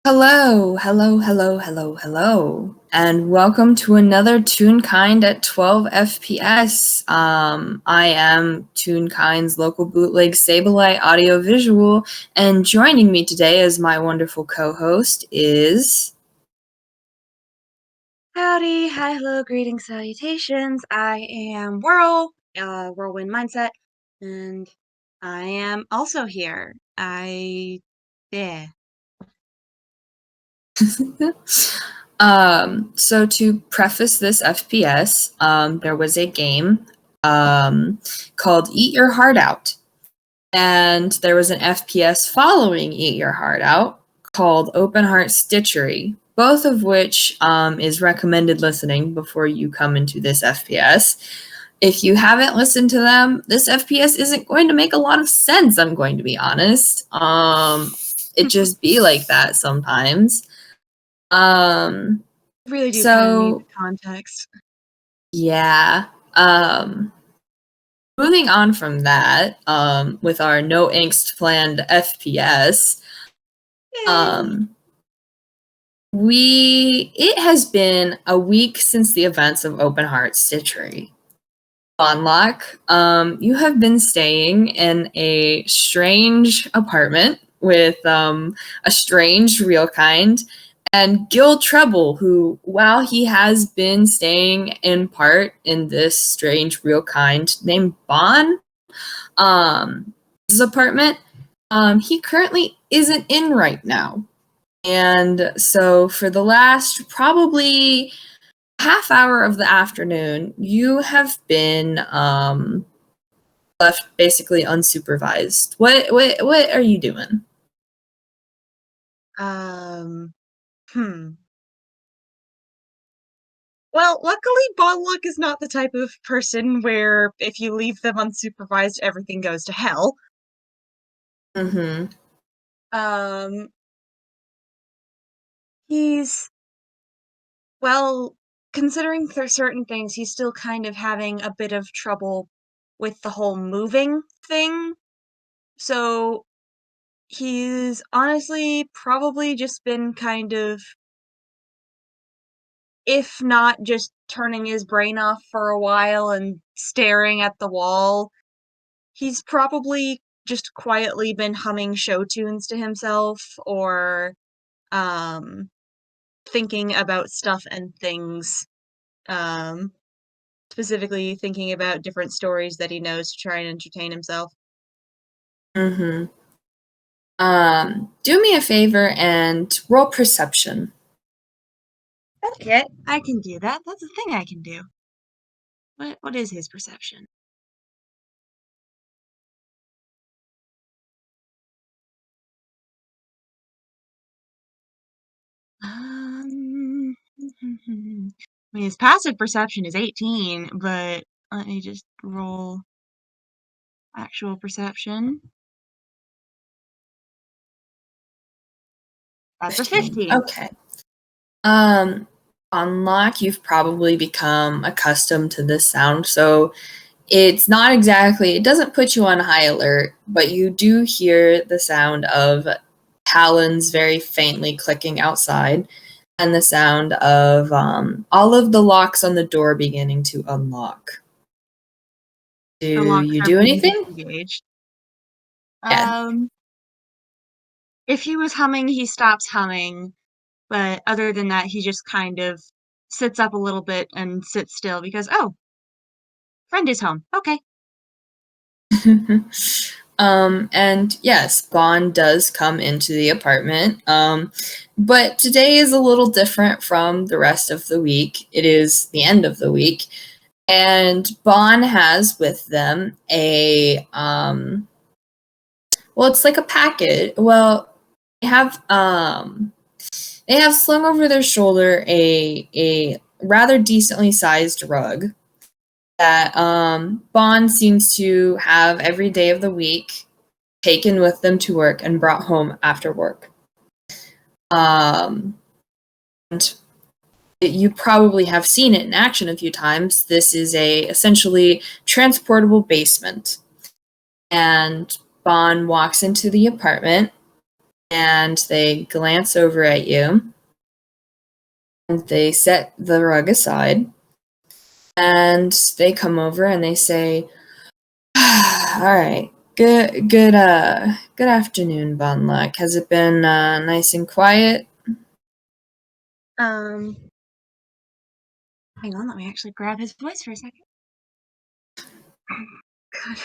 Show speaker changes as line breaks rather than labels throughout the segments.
Hello, hello, hello, hello, hello, and welcome to another Toonkind at 12 FPS. I am Toonkind's local bootleg Sableye audiovisual, and joining me today as my wonderful co-host is...
Howdy, hi, hello, greetings, salutations. I am Whirlwind Mindset, and I am also here. Yeah.
So to preface this FPS, there was a game called Eat Your Heart Out. And there was an FPS following Eat Your Heart Out called Open Heart Stitchery, both of which is recommended listening before you come into this FPS. If you haven't listened to them, this FPS isn't going to make a lot of sense, I'm going to be honest. It just be like that sometimes.
Really do kind of need
So,
the context.
yeah. Moving on from that, with our no angst planned FPS,
Yay!
it has been a week since the events of Open Heart Stitchery. Bondlock, you have been staying in a strange apartment with a strange real kind, and Gil Treble, who, while he has been staying in part in this strange real kind named Bon, his apartment, he currently isn't in right now. And so for the last probably half hour of the afternoon, you have been left basically unsupervised. What are you doing?
Um, hmm. Well, luckily, Bondlock is not the type of person where if you leave them unsupervised, everything goes to hell.
Mm-hmm.
Um, he's Well, considering certain things, he's still kind of having a bit of trouble with the whole moving thing. So he's honestly probably just been kind of, if not just turning his brain off for a while and staring at the wall, he's probably just quietly been humming show tunes to himself or um, thinking about stuff and things. Um, Specifically thinking about different stories that he knows to try and entertain himself.
Mm-hmm. Do me a favor and roll perception.
Okay, I can do that. That's a thing I can do. What is his perception? I mean, his passive perception is 18, but let me just roll actual perception. That's a
15.
15.
Okay. Um, Unlock, you've probably become accustomed to this sound, so it's not exactly, it doesn't put you on high alert, but you do hear the sound of talons very faintly clicking outside and the sound of all of the locks on the door beginning to unlock. Do
The locks
you
are
do
being
anything?
disengaged.
Yeah.
Um, if he was humming, he stops humming, but other than that, he just kind of sits up a little bit and sits still because, oh, friend is home. Okay.
And yes, Bond does come into the apartment. But today is a little different from the rest of the week. It is the end of the week. And Bond has with them well, it's like a packet. Well, they have slung over their shoulder a rather decently sized rug that Bond seems to have every day of the week taken with them to work and brought home after work. And you probably have seen it in action a few times. This is a essentially transportable basement. And Bond walks into the apartment and they glance over at you, and they set the rug aside, and they come over and they say, all right, good afternoon, Bondlock. Has it been nice and quiet?
Hang on, let me actually grab his voice for a second. God.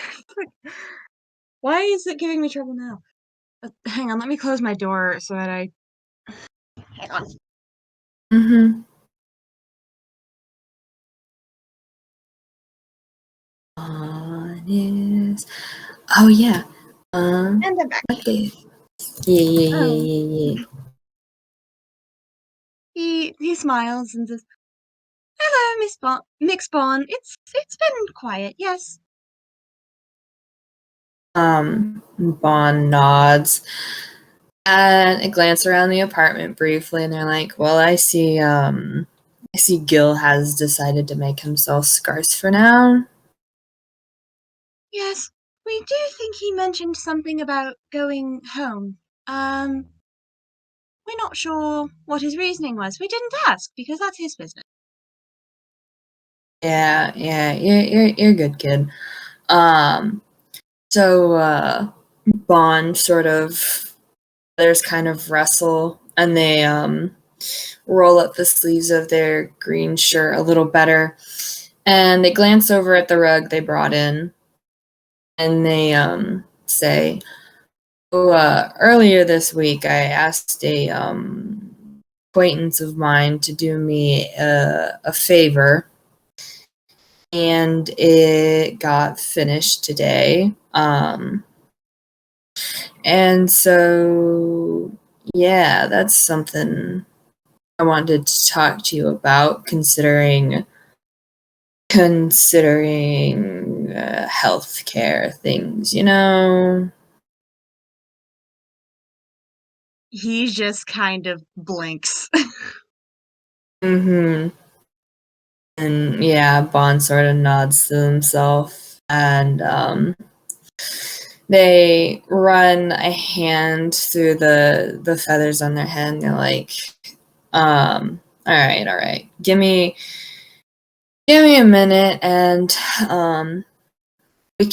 Why is it giving me trouble now? Hang on, let me close my door so that I... Hang on.
Mm-hmm. Honest. Oh, yeah.
And I'm back.
What day? Yeah.
He smiles and says, "Hello, Miss Bond. It's been quiet, yes."
Bond nods and a glance around the apartment briefly, and they're like, well, I see Gil has decided to make himself scarce for now.
Yes, we do think he mentioned something about going home. We're not sure what his reasoning was. We didn't ask because that's his business.
Yeah, you're a good kid. So Bond sort of, there's kind of wrestle, and they roll up the sleeves of their green shirt a little better, and they glance over at the rug they brought in, and they say, "Oh, earlier this week, I asked a acquaintance of mine to do me a favor, and it got finished today. And so, yeah, that's something I wanted to talk to you about, considering healthcare things, you know."
He just kind of blinks.
Mm-hmm. And yeah, Bond sort of nods to himself, and they run a hand through the feathers on their head, and they're like, all right. Give me a minute, and we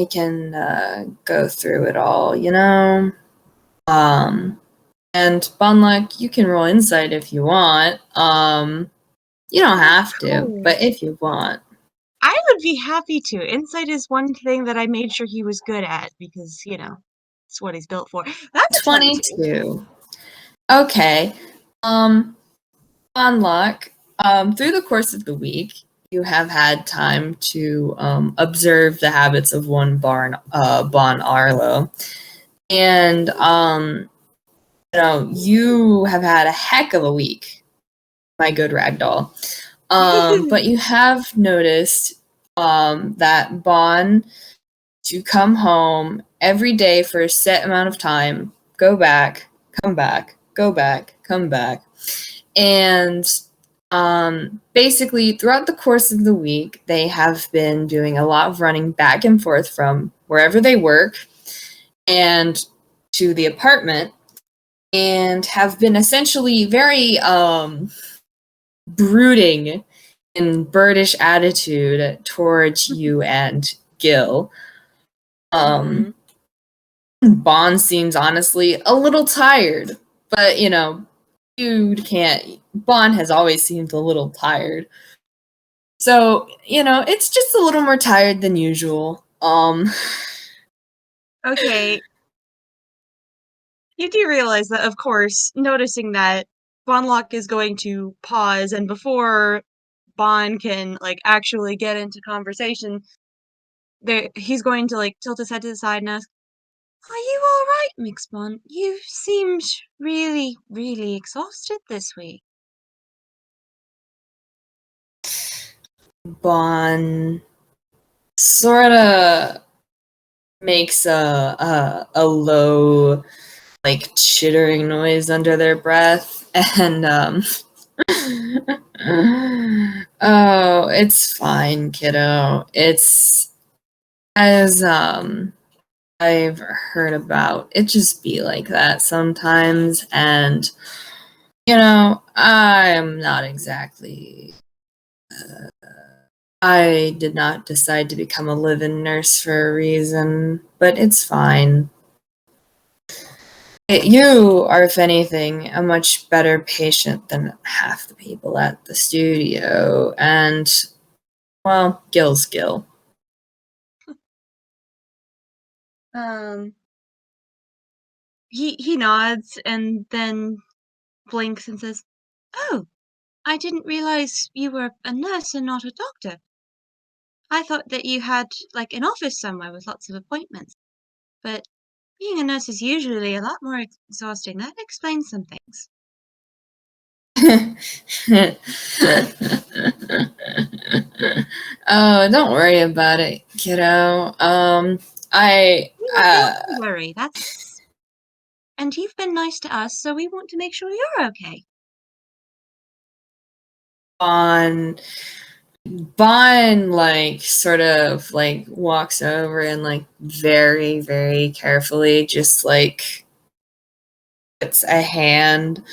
can go through it all, you know? And Bondlock, you can roll insight if you want. You don't have to, but
course.
if you want.
I would be happy to. Insight is one thing that I made sure he was good at because, it's what he's built for. That's a 22.
22. Okay. Bondlock, through the course of the week, you have had time to observe the habits of one Bon Arlo. And you have had a heck of a week, my good ragdoll. But you have noticed that Bon to come home every day for a set amount of time, go back, come back, go back, come back. And basically, throughout the course of the week, they have been doing a lot of running back and forth from wherever they work and to the apartment, and have been essentially very brooding and birdish attitude towards you and Gil. Bond seems honestly a little tired, but dude can't. Bond has always seemed a little tired. So, it's just a little more tired than usual.
Okay, you do realize that, of course, noticing that Bondlock is going to pause, and before Bond can, actually get into conversation, he's going to, tilt his head to the side and ask, "Are you all right, Mix Bond? You seemed really, really exhausted this week."
Bond sort of makes a low, like, chittering noise under their breath, and oh, it's fine, kiddo. It's as I've heard about. It just be like that sometimes, and I am not exactly. I did not decide to become a live-in nurse for a reason, but it's fine. You are, if anything, a much better patient than half the people at the studio, and, well, Gil's Gil.
He nods and then blinks and says, "Oh, I didn't realize you were a nurse and not a doctor. I thought that you had, like, an office somewhere with lots of appointments. But being a nurse is usually a lot more exhausting. That explains some things."
Oh, don't worry about it, kiddo. I,
"You don't worry, that's and you've been nice to us, so we want to make sure you're okay."
on Bon, like, sort of, like, walks over and, like, very, very carefully just, like, puts a hand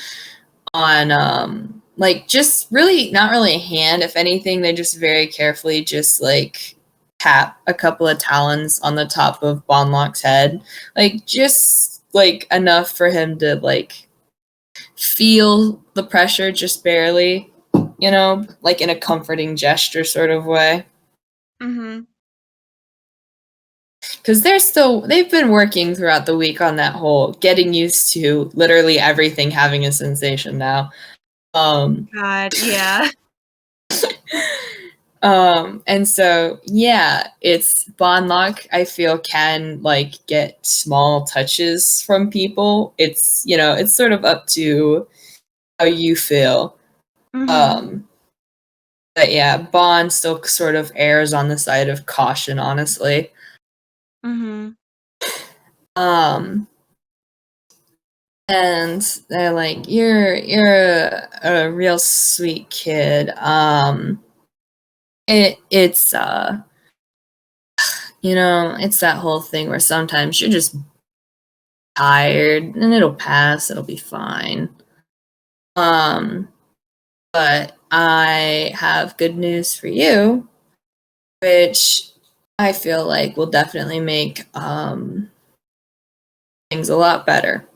on, like, just really not really a hand, if anything, they just very carefully just, like, tap a couple of talons on the top of Bondlock's head. Like, just, like, enough for him to, like, feel the pressure just barely, like in a comforting gesture sort of way.
Mhm.
Because they've been working throughout the week on that whole getting used to literally everything having a sensation now.
God, yeah.
And so, yeah, it's Bondlock, I feel, can, like, get small touches from people. It's sort of up to how you feel.
Mhm.
Um, but yeah, Bond still sort of errs on the side of caution, honestly.
Mhm.
Um, and they're like, you're a real sweet kid. It's that whole thing where sometimes you're just tired and it'll pass, it'll be fine. Um, but I have good news for you, which I feel like will definitely make things a lot better.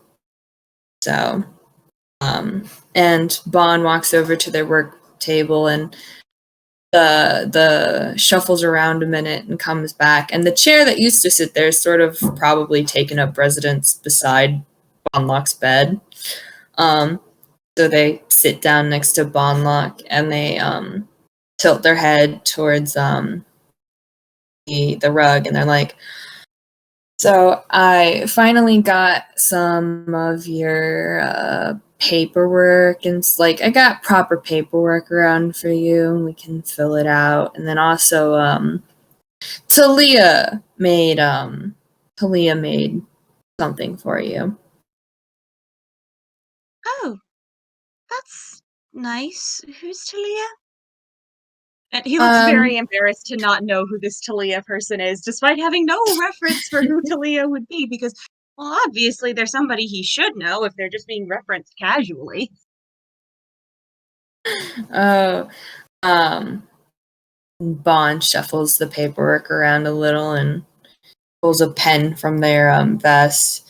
So, and Bond walks over to their work table and the shuffles around a minute and comes back, and the chair that used to sit there is sort of probably taken up residence beside Bondlock's bed. Um, so they sit down next to Bondlock and they tilt their head towards the rug, and they're like, "So I finally got some of your paperwork, and it's like I got proper paperwork around for you, and we can fill it out. And then also, Talia made something for you."
"Oh, that's nice. Who's Talia?" And he looks very
Um,
embarrassed to not know who this Talia person is, despite having no reference for who Talia would be, because, well, obviously they're somebody he should know if they're just being referenced casually.
oh, um, Bond shuffles the paperwork around a little and pulls a pen from their vest.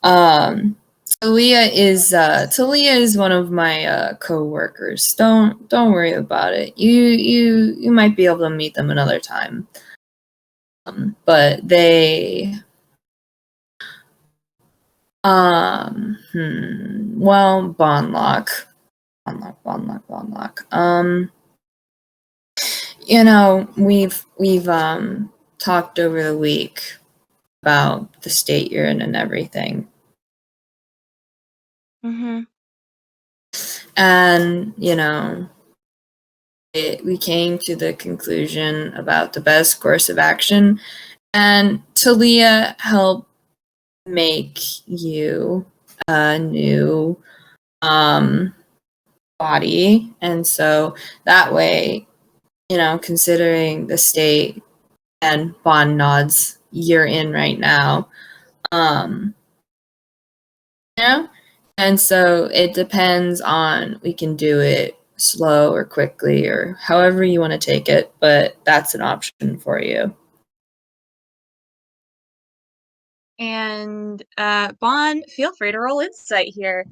Um, Talia is one of my co-workers. Don't worry about it. You might be able to meet them another time. But they well, Bondlock. We've talked over the week about the state you're in and everything.
Mhm.
And, we came to the conclusion about the best course of action, and Talia helped make you a new body. And so that way, considering the state, and Bond nods you're in right now. You know? And so it depends on, we can do it slow or quickly or however you want to take it, but that's an option for you.
And Bond, feel free to roll insight here.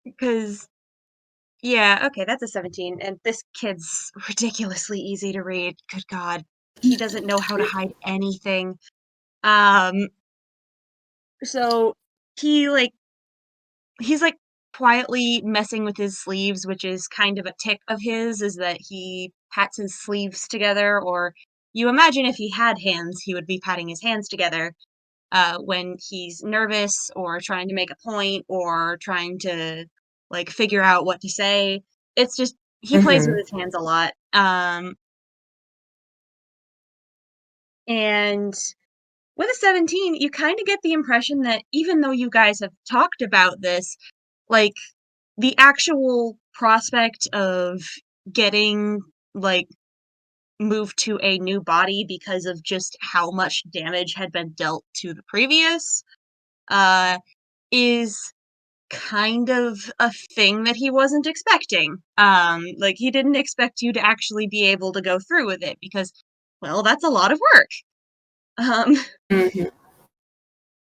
Because, yeah, okay, that's a 17, and this kid's ridiculously easy to read. Good God. He doesn't know how to hide anything. Um, so he, he's, quietly messing with his sleeves, which is kind of a tick of his, is that he pats his sleeves together, or you imagine if he had hands, he would be patting his hands together, when he's nervous or trying to make a point or trying to figure out what to say. It's just he plays with
Mhm.
his hands a lot. And with a 17, you kind of get the impression that even though you guys have talked about this, like the actual prospect of getting like moved to a new body because of just how much damage had been dealt to the previous uh is kind of a thing that he wasn't expecting. He didn't expect you to actually be able to go through with it because, well, that's a lot of work. Um,
Mhm.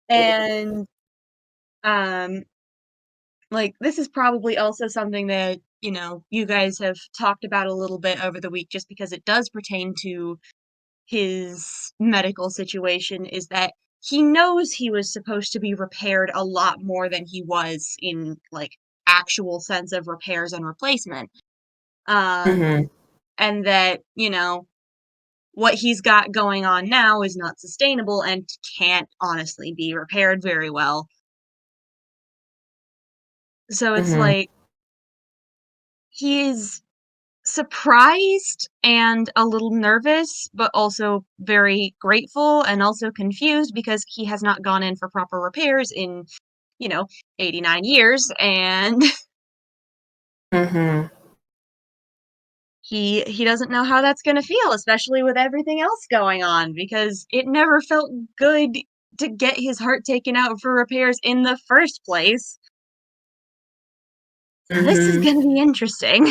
and um, this is probably also something that you guys have talked about a little bit over the week, just because it does pertain to his medical situation. Is that he knows he was supposed to be repaired a lot more than he was in actual sense of repairs and replacement. Um,
Mhm.
and that, what he's got going on now is not sustainable and can't honestly be repaired very well. So it's
Mhm.
he is surprised and a little nervous, but also very grateful and also confused because he has not gone in for proper repairs in, you know, 89 years, and
Mhm.
he doesn't know how that's going to feel, especially with everything else going on, because it never felt good to get his heart taken out for repairs in the first place. So this is
Mhm.
going to be interesting.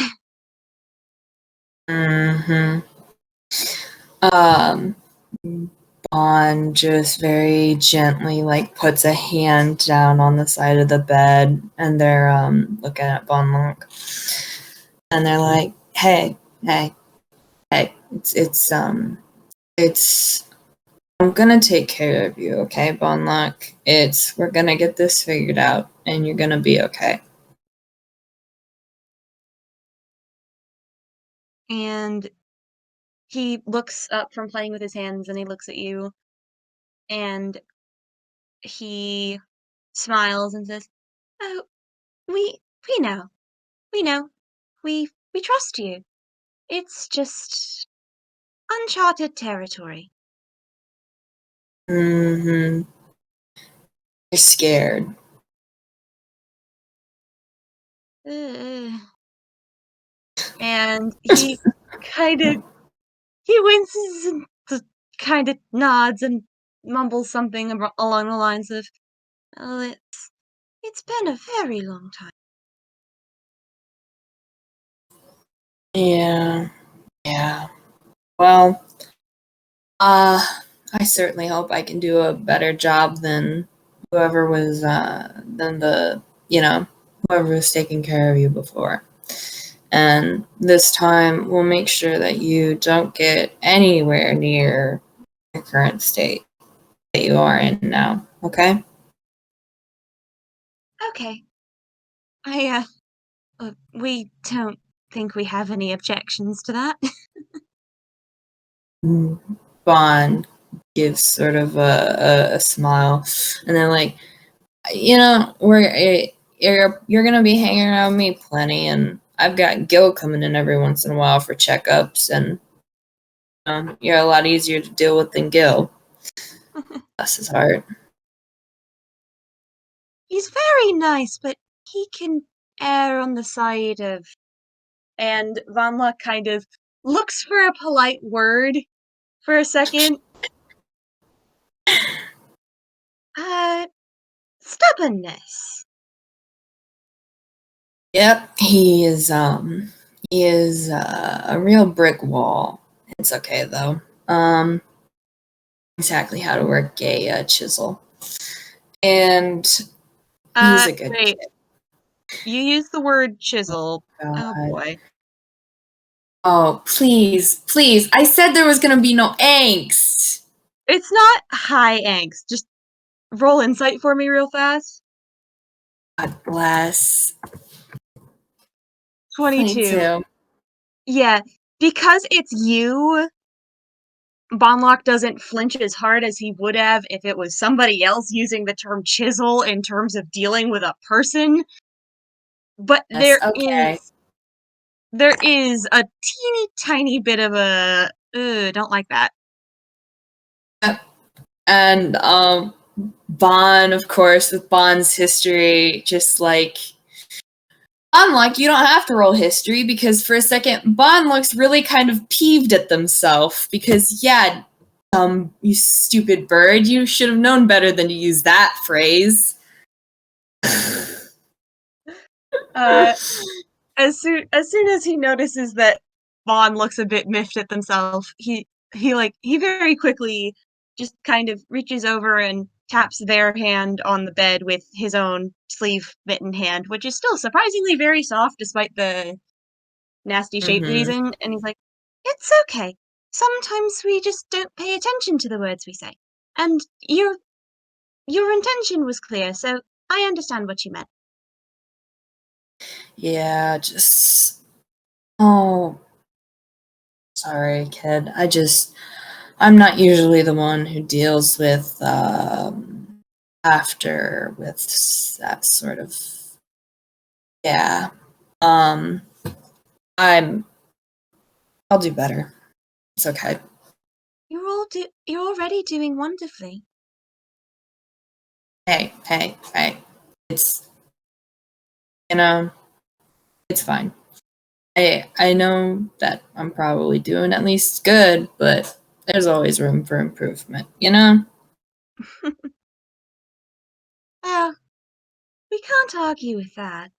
Mhm. Um, Bond just very gently puts a hand down on the side of the bed, and they're looking at Bondlock, and they're like, "Hey, hey, hey! It's I'm gonna take care of you, okay, Bondlock? We're gonna get this figured out, and you're gonna be okay."
And he looks up from playing with his hands and he looks at you and he smiles and says, "Oh, we know. We know. We trust you. It's just uncharted territory."
Mhm. You're scared.
Uh, and he kind of he winces and kind of nods and mumbles something along the lines of, "Oh, it's been a very long time."
Yeah, yeah. Well, uh, I certainly hope I can do a better job than whoever was, than whoever was taking care of you before. And this time, we'll make sure that you don't get anywhere near your current state that you are in now. Okay?
Okay, we don't think we have any objections to that.
Bond gives sort of a smile, and then you're gonna be hanging around me plenty, and I've got Gil coming in every once in a while for checkups, and you're a lot easier to deal with than Gil. Bless his heart.
He's very nice, but he can err on the side of... And Bondlock kind of looks for a polite word for a second. Stubbornness.
Yep, he is a real brick wall. It's okay though. Exactly how to work a chisel. And he's a good
Wait.
kid.
You use the word chisel.
God.
Oh boy.
Oh, please, please. I said there was going to be no angst.
It's not high angst. Just roll insight for me real fast.
God bless.
22. Yeah, because it's you, Bondlock doesn't flinch as hard as he would have if it was somebody else using the term chisel in terms of dealing with a person. But
Yes, okay.
there is a teeny tiny bit of a don't like that.
And Bond, of course, with Bond's history, just like unlike you don't have to roll history because for a second Bond looks really kind of peeved at themselves because yeah, you stupid bird, you should have known better than to use that phrase.
As soon as he notices that Bond looks a bit miffed at themselves, he very quickly just kind of reaches over and taps their hand on the bed with his own sleeve mitten hand, which is still surprisingly very soft despite the nasty shape that he's in, and he's like, "It's okay. Sometimes we just don't pay attention to the words we say. And your intention was clear, so I understand what you meant."
Yeah, just oh, sorry, kid. I'm not usually the one who deals with after with that sort of yeah. I'll do better. It's okay.
You're already doing wonderfully.
Hey. It's it's fine. I know that I'm probably doing at least good, but there's always room for improvement,
Well, we can't argue with that.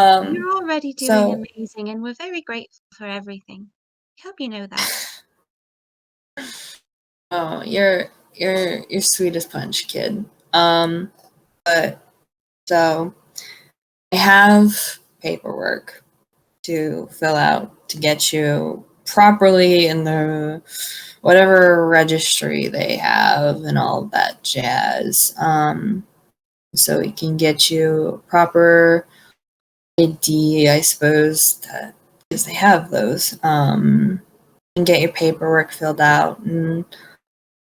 You're already doing
So
amazing, and we're very grateful for everything. I hope you know that.
oh, you're sweet as punch, kid. But so I have paperwork to fill out to get you properly in the whatever registry they have and all that jazz. So we can get you proper ID, I suppose, because they have those. And get your paperwork filled out. And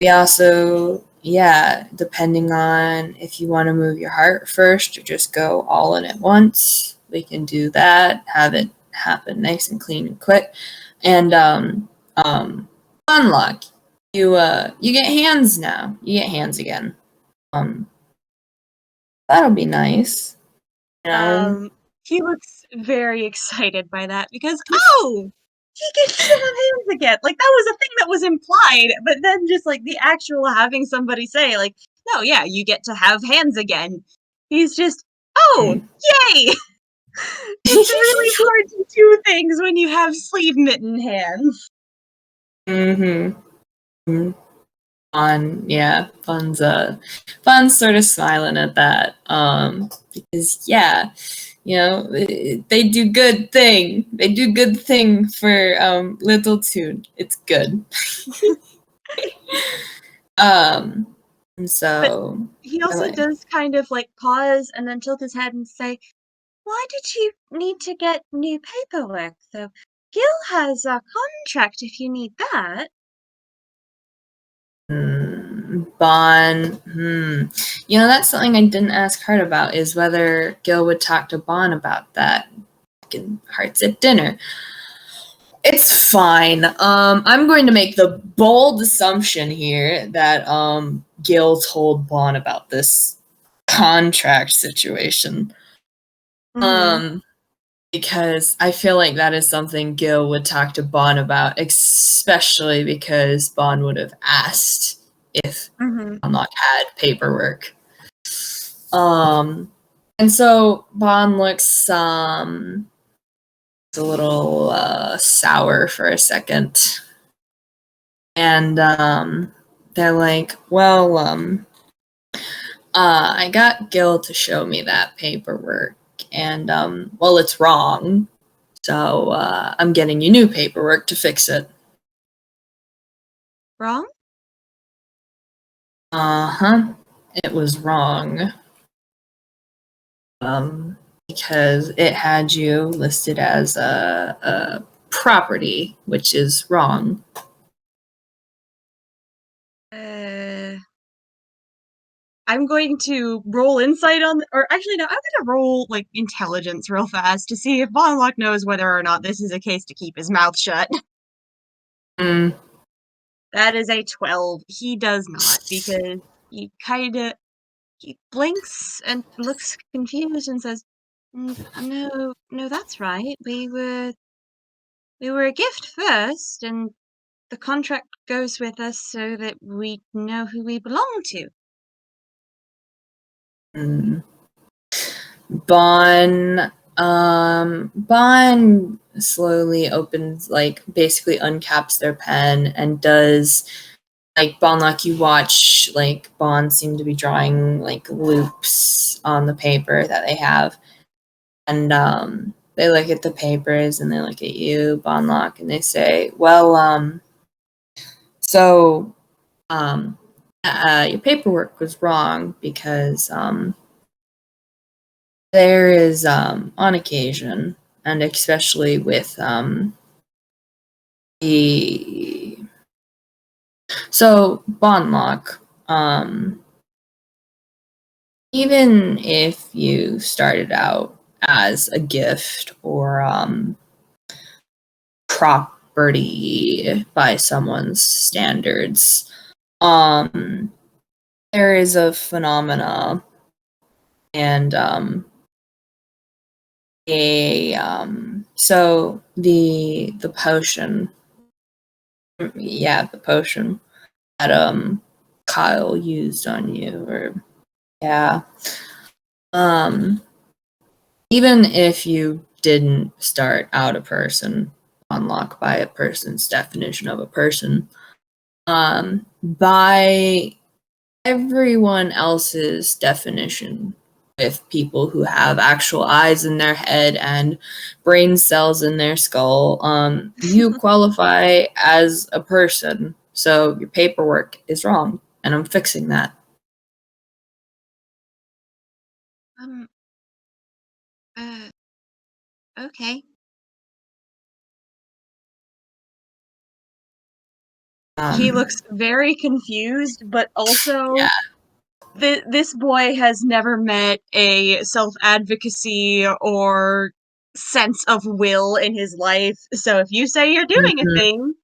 we also, yeah, depending on if you want to move your heart first or just go all in at once, we can do that. Have it happen nice and clean and quick. And unlock. You get hands now. You get hands again. Um, that'll be nice.
He looks very excited by that because, oh, he gets to have hands again. Like, that was a thing that was implied, but then just, like, the actual having somebody say, like, no, yeah, you get to have hands again. He's just, oh, yay! It's really hard to do things when you have sleeve mitten hands.
Fun, yeah, Fun's sort of smiling at that, because yeah, they do good thing. They do good thing for Little Toon. It's good. And so
But he also does kind of like pause and then tilt his head and say, "Why did you need to get new paperwork, though? Gil has a contract if you need that."
Bon, that's something I didn't ask Hart about is whether Gil would talk to Bon about that in Hearts at dinner. It's fine. I'm going to make the bold assumption here that Gil told Bon about this contract situation.
Mm-hmm.
Because I feel like that is something Gil would talk to Bon about, especially because Bon would have asked if
Mm-hmm.
Bondlock had paperwork. And so Bon looks a little sour for a second. And they're like, well, I got Gil to show me that paperwork, and well, it's wrong. So I'm getting you new paperwork to fix it.
Wrong?
Uh-huh. It was wrong. Because it had you listed as a property, which is wrong.
I'm going to roll insight on, or actually no, I'm gonna roll like intelligence real fast to see if Bondlock knows whether or not this is a case to keep his mouth shut.
Mm.
That is a 12. He does not, because he blinks and looks confused and says, No, no, that's right. We were a gift first, and the contract goes with us so that we know who we belong to."
Mm. Bon slowly opens, like, basically uncaps their pen and does, like, Bondlock, you watch, like, Bon seem to be drawing, like, loops on the paper that they have. And they look at the papers and they look at you, Bondlock, and they say, well, so your paperwork was wrong because there is, on occasion, and especially with the so Bondlock, even if you started out as a gift or property by someone's standards, there is a phenomena and so the potion, the potion that Kyle used on you, or yeah, um even if you didn't start out a person, unlock by a person's definition of a person, by everyone else's definition, with people who have actual eyes in their head and brain cells in their skull, you qualify as a person. So your paperwork is wrong, and I'm fixing that.
Um, uh, okay. He
Um,
looks very confused, but
yeah.
also this boy has never met a self-advocacy or sense of will in his life. So if you say you're doing a
Mhm.
thing,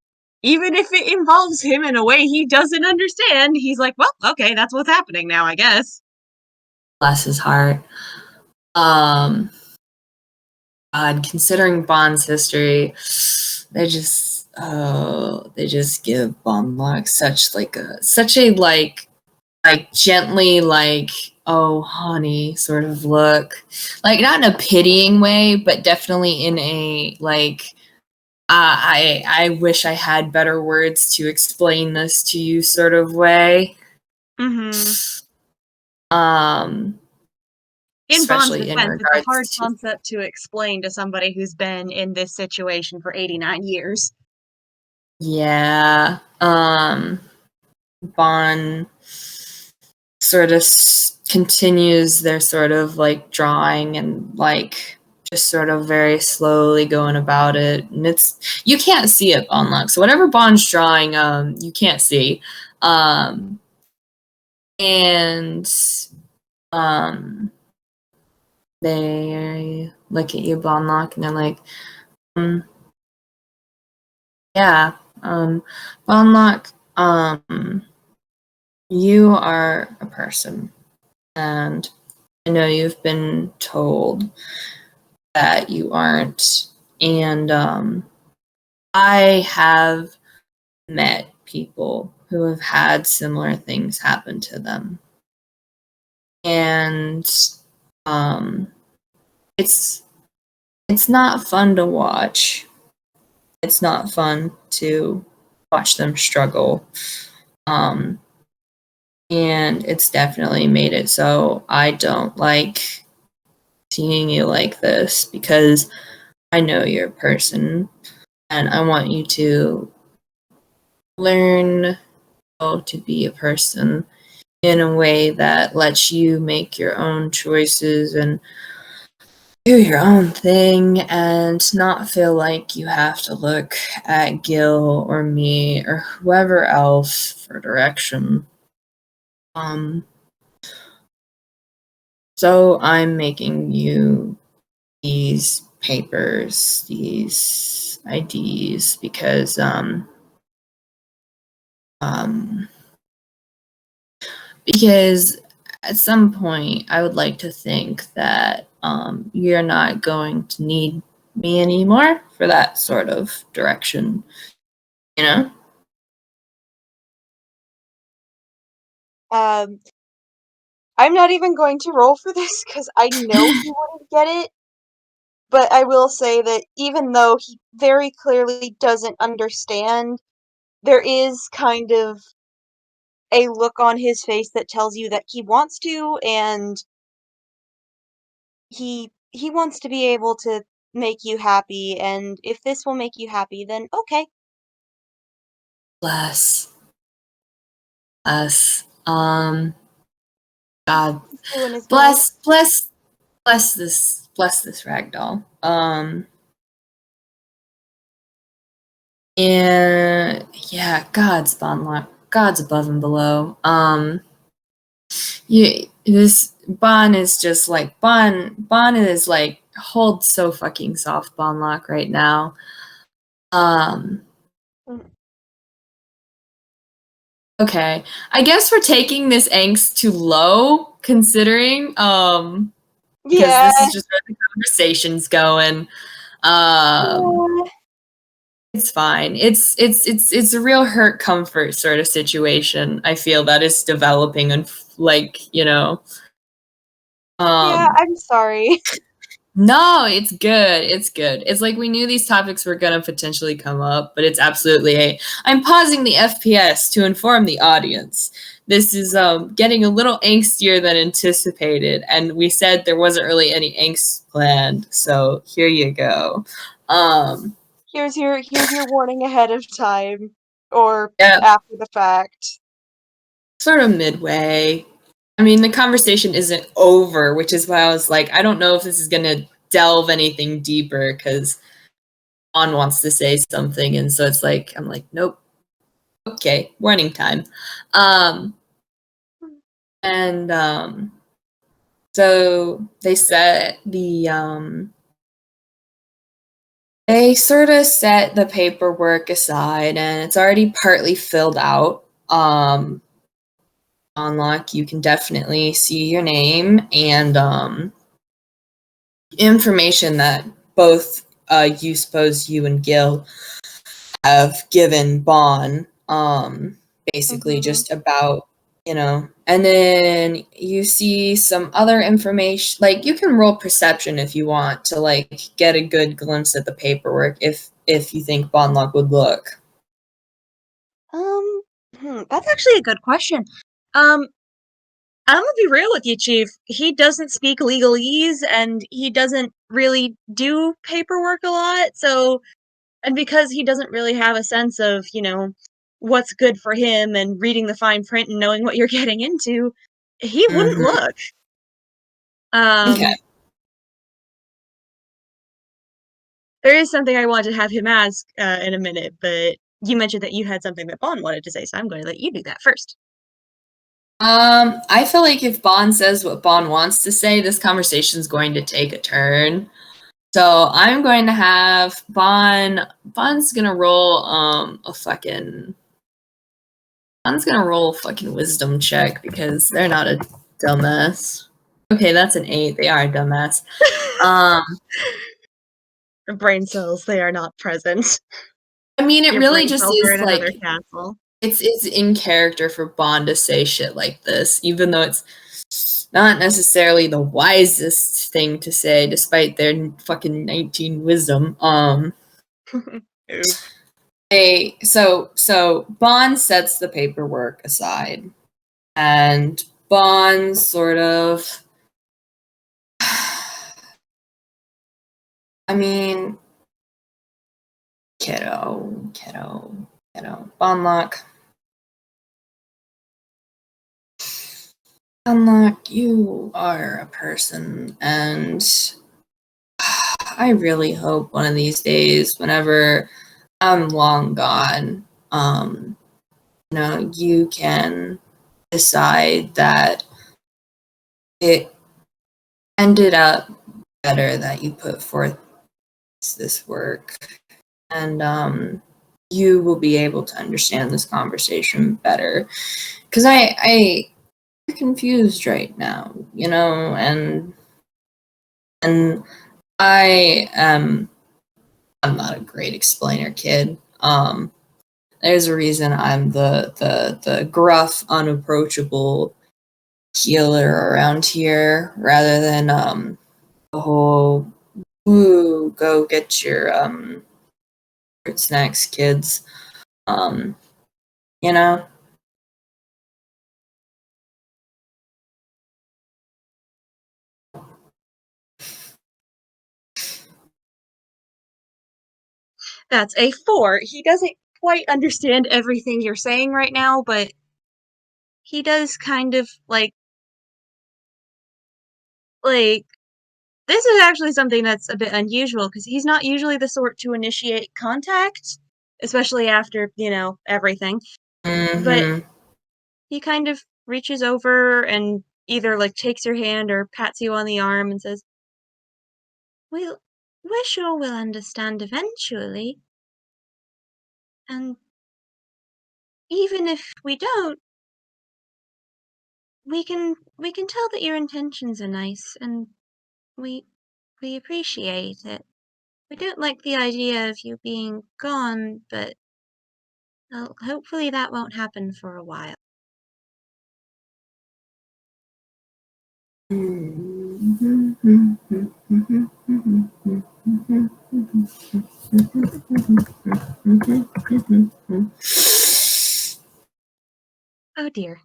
even if it involves him in a way he doesn't understand, he's like, well, okay, that's what's happening now, I guess.
Bless his heart. Um, God, considering Bond's history, they just give Bondlock such a like gently, like, oh honey sort of look, like not in a pitying way, but definitely in a like, I wish I had better words to explain this to you sort of way.
Mm-hmm.
Um,
In Bond's
especially in
defense, it's a hard
regards to,
concept to explain to somebody who's been in this situation for 89 years.
yeah, Bond sort of continues their sort of like drawing and like just sort of very slowly going about it, and it's, you can't see it, Bondlock, so whatever Bond's drawing, you can't see, um and um they look at you, Bondlock, and they're like, um Yeah. Bondlock, you are a person, and I know you've been told that you aren't, and I have met people who have had similar things happen to them, and um, it's not fun to watch. It's not fun to watch them struggle. Um, and it's definitely made it so I don't like seeing you like this because I know you're a person and I want you to learn how to be a person in a way that lets you make your own choices and do your own thing and not feel like you have to look at Gil or me or whoever else for direction. Um, so I'm making you these papers, these IDs, because um, because at some point I would like to think that you're not going to need me anymore for that sort of direction, you know?
Um, I'm not even going to roll for this because I know he wouldn't get it. But I will say that even though he very clearly doesn't understand, there is kind of a look on his face that tells you that he wants to, and he wants to be able to make you happy, and if this will make you happy, then okay.
Bless us. God
He's doing his best.
bless this ragdoll. And yeah, God's Bondlock. God's above and below. This Bond is just like Bond is like hold so fucking soft Bondlock right now. Um
Mm.
okay. I guess we're taking this angst too low considering because
Yeah.
this is just where the conversation's going. Um
Yeah.
It's fine. It's a real hurt comfort sort of situation. I feel that is developing and like, you know.
Yeah,
Um
I'm sorry.
no, it's good. It's good. It's like we knew these topics were going to potentially come up, but it's absolutely a I'm pausing the FPS to inform the audience. This is getting a little angstier than anticipated, and we said there wasn't really any angst planned. So, here you go. Um
Here's your warning ahead of time or
yeah,
after the fact.
sort of midway. I mean, the conversation isn't over, which is why I was like, I don't know if this is going to delve anything deeper because on wants to say something. And so it's like, I'm like, nope. Okay, warning time. Um, and so they sort of set the paperwork aside and it's already partly filled out. Unlock, you can definitely see your name and information that both you suppose you and Gil have given Bon, basically
Mhm.
just about, you know, and then you see some other information, like you can roll perception if you want to like get a good glimpse at the paperwork if you think Bonlock would look.
Um, that's actually a good question. Um, I'm gonna be real with you, Chief. He doesn't speak legalese and he doesn't really do paperwork a lot, so and because he doesn't really have a sense of, what's good for him and reading the fine print and knowing what you're getting into, he wouldn't
Mm-hmm.
look.
Okay.
Um, there is something I want to have him ask in a minute, but you mentioned that you had something that Bond wanted to say, so I'm going to let you do that first.
I feel like if Bond says what Bond wants to say, this conversation's going to take a turn. So I'm going to have Bond's gonna roll a fucking wisdom check because they're not a dumbass. Okay, that's an 8. They are a dumbass.
Brain cells, they are not present.
I mean, it
Your
really
brain
just
cells are
is
in
like
another castle.
it's in character for Bond to say shit like this, even though it's not necessarily the wisest thing to say, despite their fucking 19 wisdom.
Oof.
So Bond sets the paperwork aside, and Bond sort of, I mean, kiddo, Bondlock, you are a person, and I really hope one of these days, whenever I'm long gone, you can decide that it ended up better that you put forth this work, and you will be able to understand this conversation better. Because I'm confused right now, and I'm not a great explainer, kid. There's a reason I'm the gruff, unapproachable healer around here, rather than the whole "woo, go get your fruit snacks, kids." You know.
That's a 4. He doesn't quite understand everything you're saying right now, but he does kind of like this is actually something that's a bit unusual because he's not usually the sort to initiate contact, especially after, everything. But
Mm-hmm.
he kind of reaches over and either like takes your hand or pats you on the arm and says, we're sure we'll understand eventually. And even if we don't, we can tell that your intentions are nice and we we appreciate it. We don't like the idea of you being gone, but well, hopefully that won't happen for a while. Oh dear.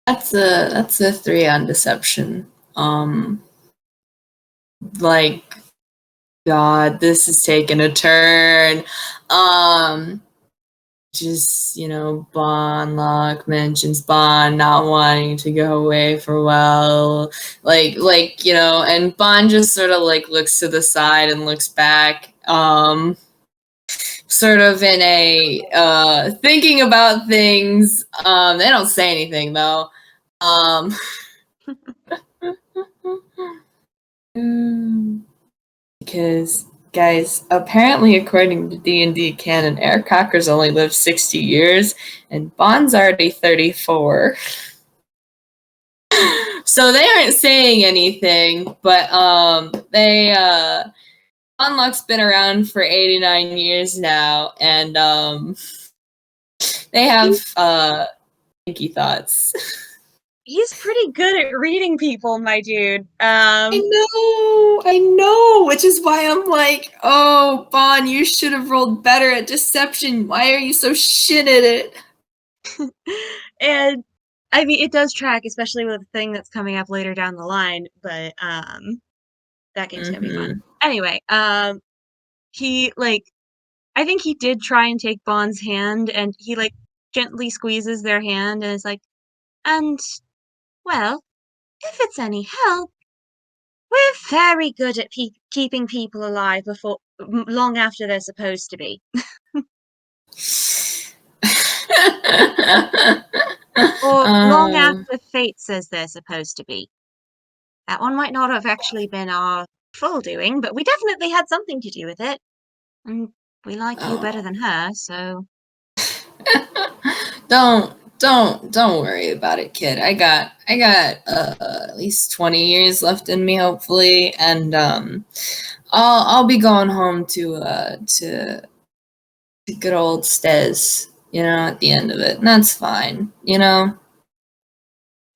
That's a 3 on deception. Like, God, this is taking a turn. Just, Bondlock mentions Bond not wanting to go away for a while. And Bond just sort of like looks to the side and looks back. Sort of in a thinking about things. They don't say anything though. Because, guys, apparently according to D&D canon, aircockers only live 60 years, and Bond's already 34. So they aren't saying anything, but Bondlock's been around for 89 years now, and they have thinky thoughts.
He's pretty good at reading people, my dude.
I know, which is why I'm like, oh, Bond, you should have rolled better at deception. Why are you so shit at it?
And I mean, it does track, especially with the thing that's coming up later down the line, but that game's gonna be fun. Anyway, he I think he did try and take Bond's hand, and he gently squeezes their hand and is like, and well, if it's any help, we're very good at keeping people alive before long after they're supposed to be. Or long after fate says they're supposed to be. That one might not have actually been our full doing, but we definitely had something to do with it. And we like you better
Oh.
than her, so...
Don't worry about it, kid. I got at least 20 years left in me, hopefully, and I'll be going home to good old Stez, at the end of it, and that's fine,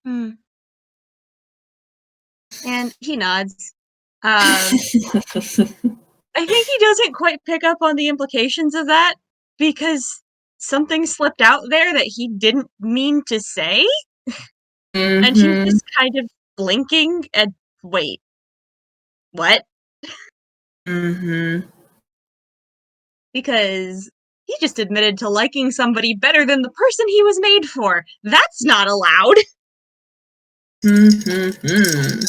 Hmm. And he nods. I think he doesn't quite pick up on the implications of that, because something slipped out there that he didn't mean to say, and he's
Mm-hmm.
just kind of blinking and, wait, what?
Mm-hmm.
Because he just admitted to liking somebody better than the person he was made for. That's not allowed.
Mm-hmm.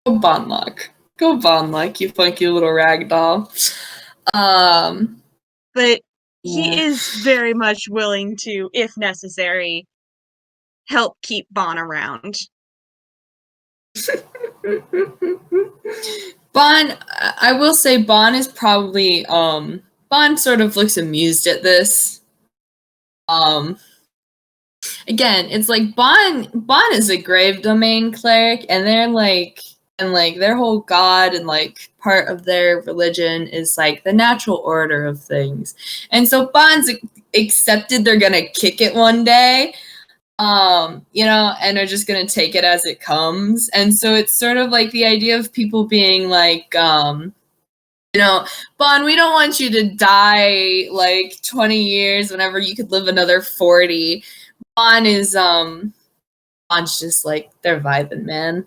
Go Bondlock. Go Bondlock, you funky little rag doll.
But he
Yeah.
is very much willing to, if necessary, help keep Bon around.
Bon, I will say Bon is probably, Bon sort of looks amused at this. Again, it's like Bon is a grave domain cleric, and their whole god and like part of their religion is like the natural order of things. And so Bon's accepted they're gonna kick it one day, and are just gonna take it as it comes. And so it's sort of like the idea of people being like, Bon, we don't want you to die like 20 years whenever you could live another 40. Bon's just like, they're vibing, man.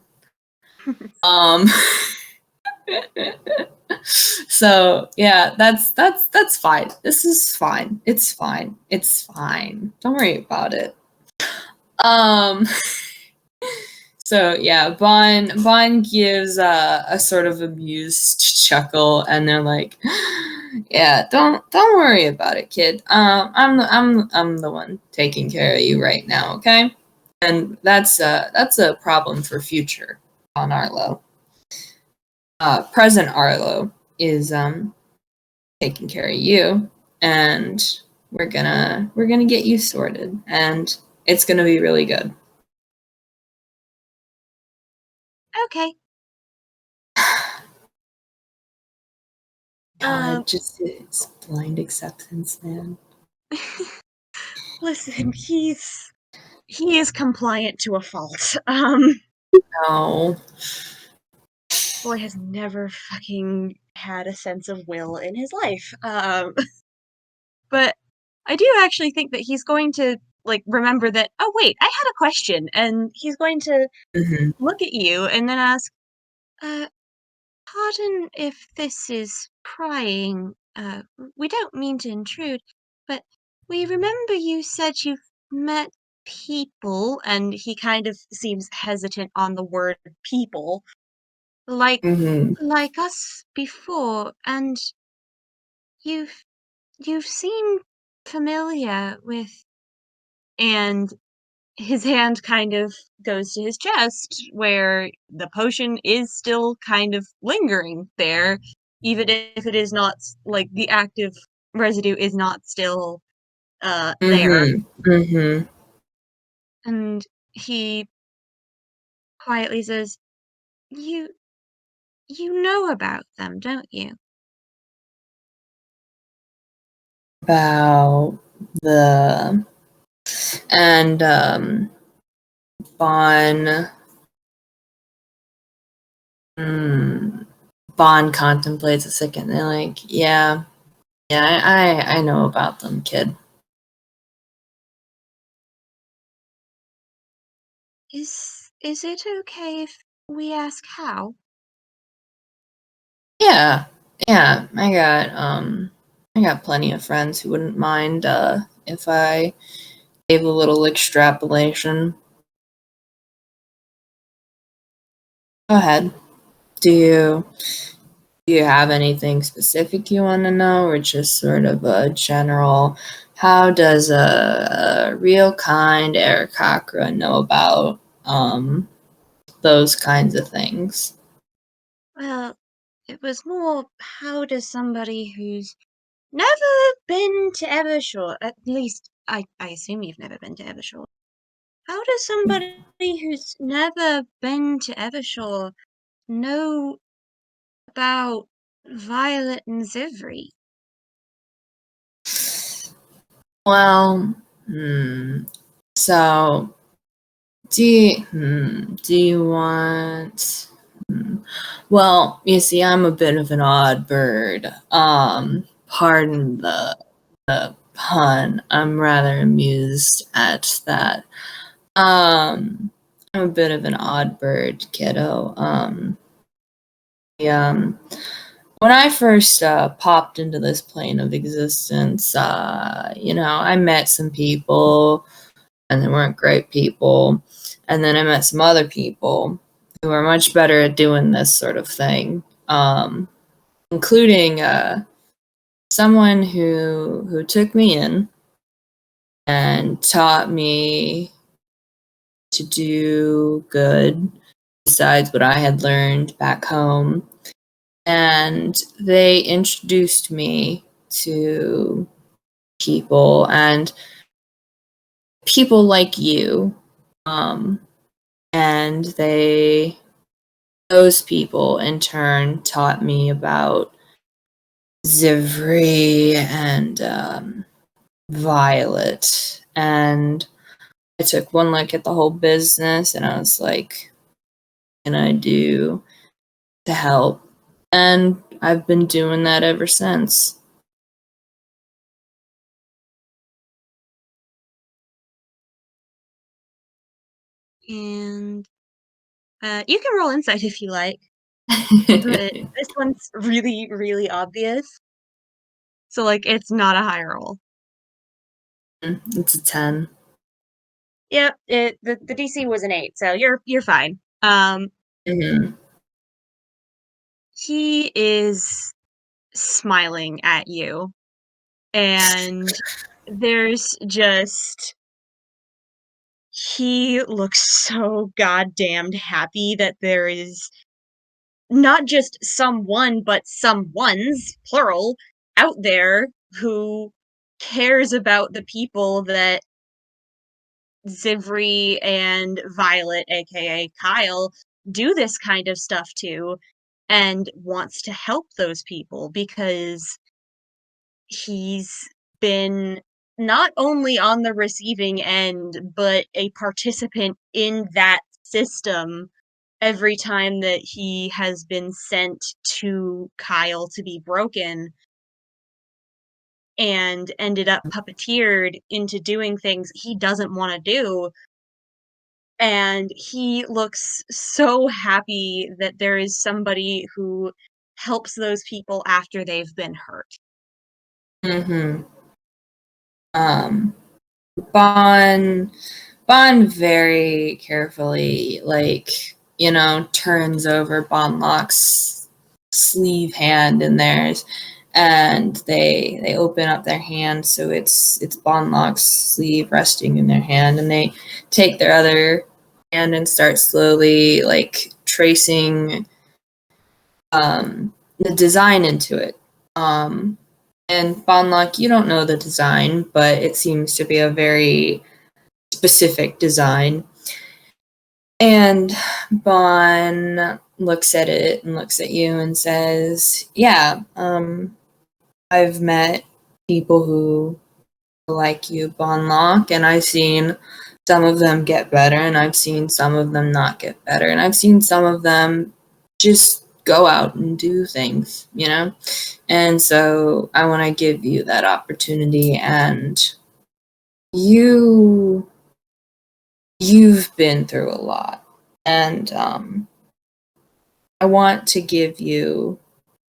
So yeah, that's fine. This is fine. It's fine. It's fine. Don't worry about it. So yeah, Bon gives a sort of amused chuckle, and they're like, "Yeah, don't worry about it, kid. I'm the one taking care of you right now, okay? And that's a problem for future on Arlo. Present Arlo is taking care of you, and we're gonna get you sorted, and it's gonna be really good."
Okay.
God, just it's blind acceptance, man.
Listen, he is compliant to a fault.
No.
Boy has never fucking had a sense of will in his life. But I do actually think that he's going to, like, remember that, oh, wait, I had a question. And he's going to
Mhm.
look at you and then ask, uh, pardon if this is prying. We don't mean to intrude, but we remember you said you've met people, and he kind of seems hesitant on the word people, like
Mhm.
like us before, and you've seemed familiar with... And his hand kind of goes to his chest, where the potion is still kind of lingering there, even if it is not like the active residue is not still there.
Mhm. Mhm.
And he quietly says, "You know about them, don't you?"
About the and Bon mm, Bon contemplates a second. They're like, yeah, I know about them, kid.
Is it okay if we ask how?
Yeah, yeah. I got plenty of friends who wouldn't mind if I gave a little extrapolation. Go ahead. Do you have anything specific you want to know, or just sort of a general, how does a real kind Aarakocra know about those kinds of things.
Well, it was more, how does somebody who's never been to Evershore, at least I assume you've never been to Evershore. How does somebody who's never been to Evershore know about Violet and Zivri?
Well, so do you want? Well, you see, I'm a bit of an odd bird. Pardon the pun. I'm rather amused at that. I'm a bit of an odd bird, kiddo. Yeah. When I first popped into this plane of existence, I met some people, and they weren't great people. And then I met some other people who are much better at doing this sort of thing, including someone who took me in and taught me to do good besides what I had learned back home. And they introduced me to people, and people like you. And those people in turn taught me about Zivri and Violet. And I took one look at the whole business and I was like, what can I do to help? And I've been doing that ever since.
And you can roll insight if you like, but this one's really, really obvious. So, like, it's not a high roll.
It's a 10.
Yep, the DC was an 8, so you're fine.
Mm-hmm.
He is smiling at you, and there's just he looks so goddamn happy that there is not just someone, but someones, plural, out there who cares about the people that Zivri and Violet, aka Kyle, do this kind of stuff to, and wants to help those people because he's been not only on the receiving end, but a participant in that system every time that he has been sent to Kyle to be broken and ended up puppeteered into doing things he doesn't want to do. And he looks so happy that there is somebody who helps those people after they've been hurt.
Mm-hmm. Um, Bond very carefully, turns over Bondlock's sleeve hand in theirs, and they open up their hand so it's Bondlock's sleeve resting in their hand, and they take their other hand and start slowly tracing the design into it. And Bondlock, you don't know the design, but it seems to be a very specific design. And Bon looks at it and looks at you and says, yeah, I've met people who like you, Bondlock, and I've seen some of them get better, and I've seen some of them not get better, and I've seen some of them just go out and do things, And so I want to give you that opportunity, and you've been through a lot, and I want to give you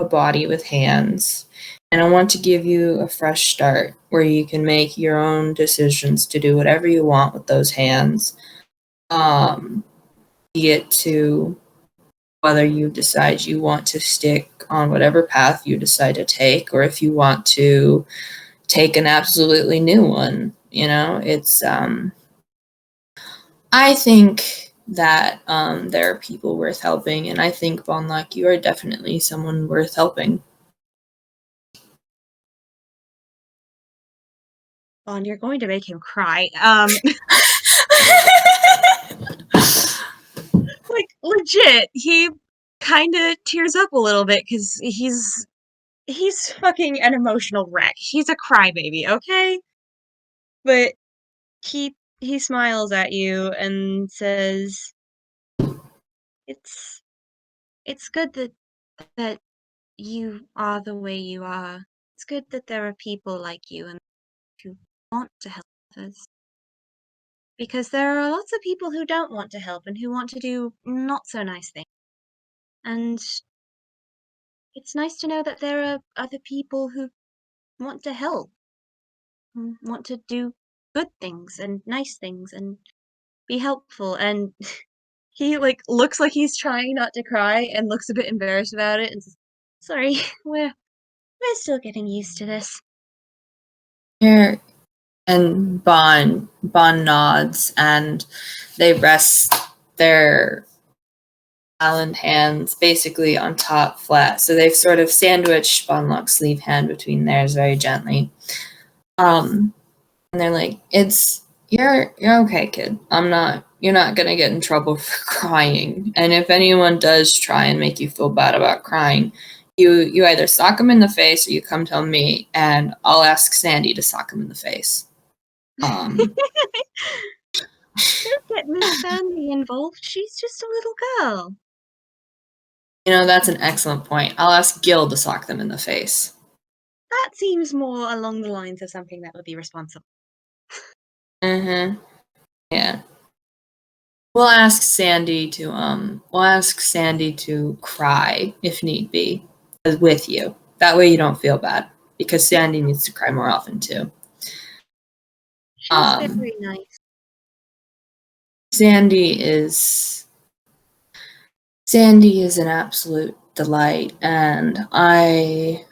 a body with hands, and I want to give you a fresh start where you can make your own decisions to do whatever you want with those hands. Be it to whether you decide you want to stick on whatever path you decide to take, or if you want to take an absolutely new one. It's I think that there are people worth helping, and I think, Bondlock, you are definitely someone worth helping.
Bond, you're going to make him cry. Like, legit, he kind of tears up a little bit because he's fucking an emotional wreck. He's a crybaby, okay? But he smiles at you and says, "It's it's good that you are the way you are. It's good that there are people like you and who want to help others. Because there are lots of people who don't want to help and who want to do not so nice things. And it's nice to know that there are other people who want to help, who want to do good things and nice things and be helpful." And he looks like he's trying not to cry and looks a bit embarrassed about it and says, "Sorry, we're still getting used to this."
Here, and Bond nods, and they rest their island hands basically on top flat. So they've sort of sandwiched Bondlock's sleeve hand between theirs very gently. And they're like, you're okay, kid. You're not gonna get in trouble for crying. And if anyone does try and make you feel bad about crying, you either sock them in the face or you come tell me, and I'll ask Sandy to sock them in the face.
Don't get Miss Sandy involved. She's just a little girl.
That's an excellent point. I'll ask Gil to sock them in the face.
That seems more along the lines of something that would be responsible.
Mm-hmm. Yeah. We'll ask Sandy to cry if need be with you. That way you don't feel bad, because Sandy needs to cry more often too.
She's very nice.
Sandy is an absolute delight, and I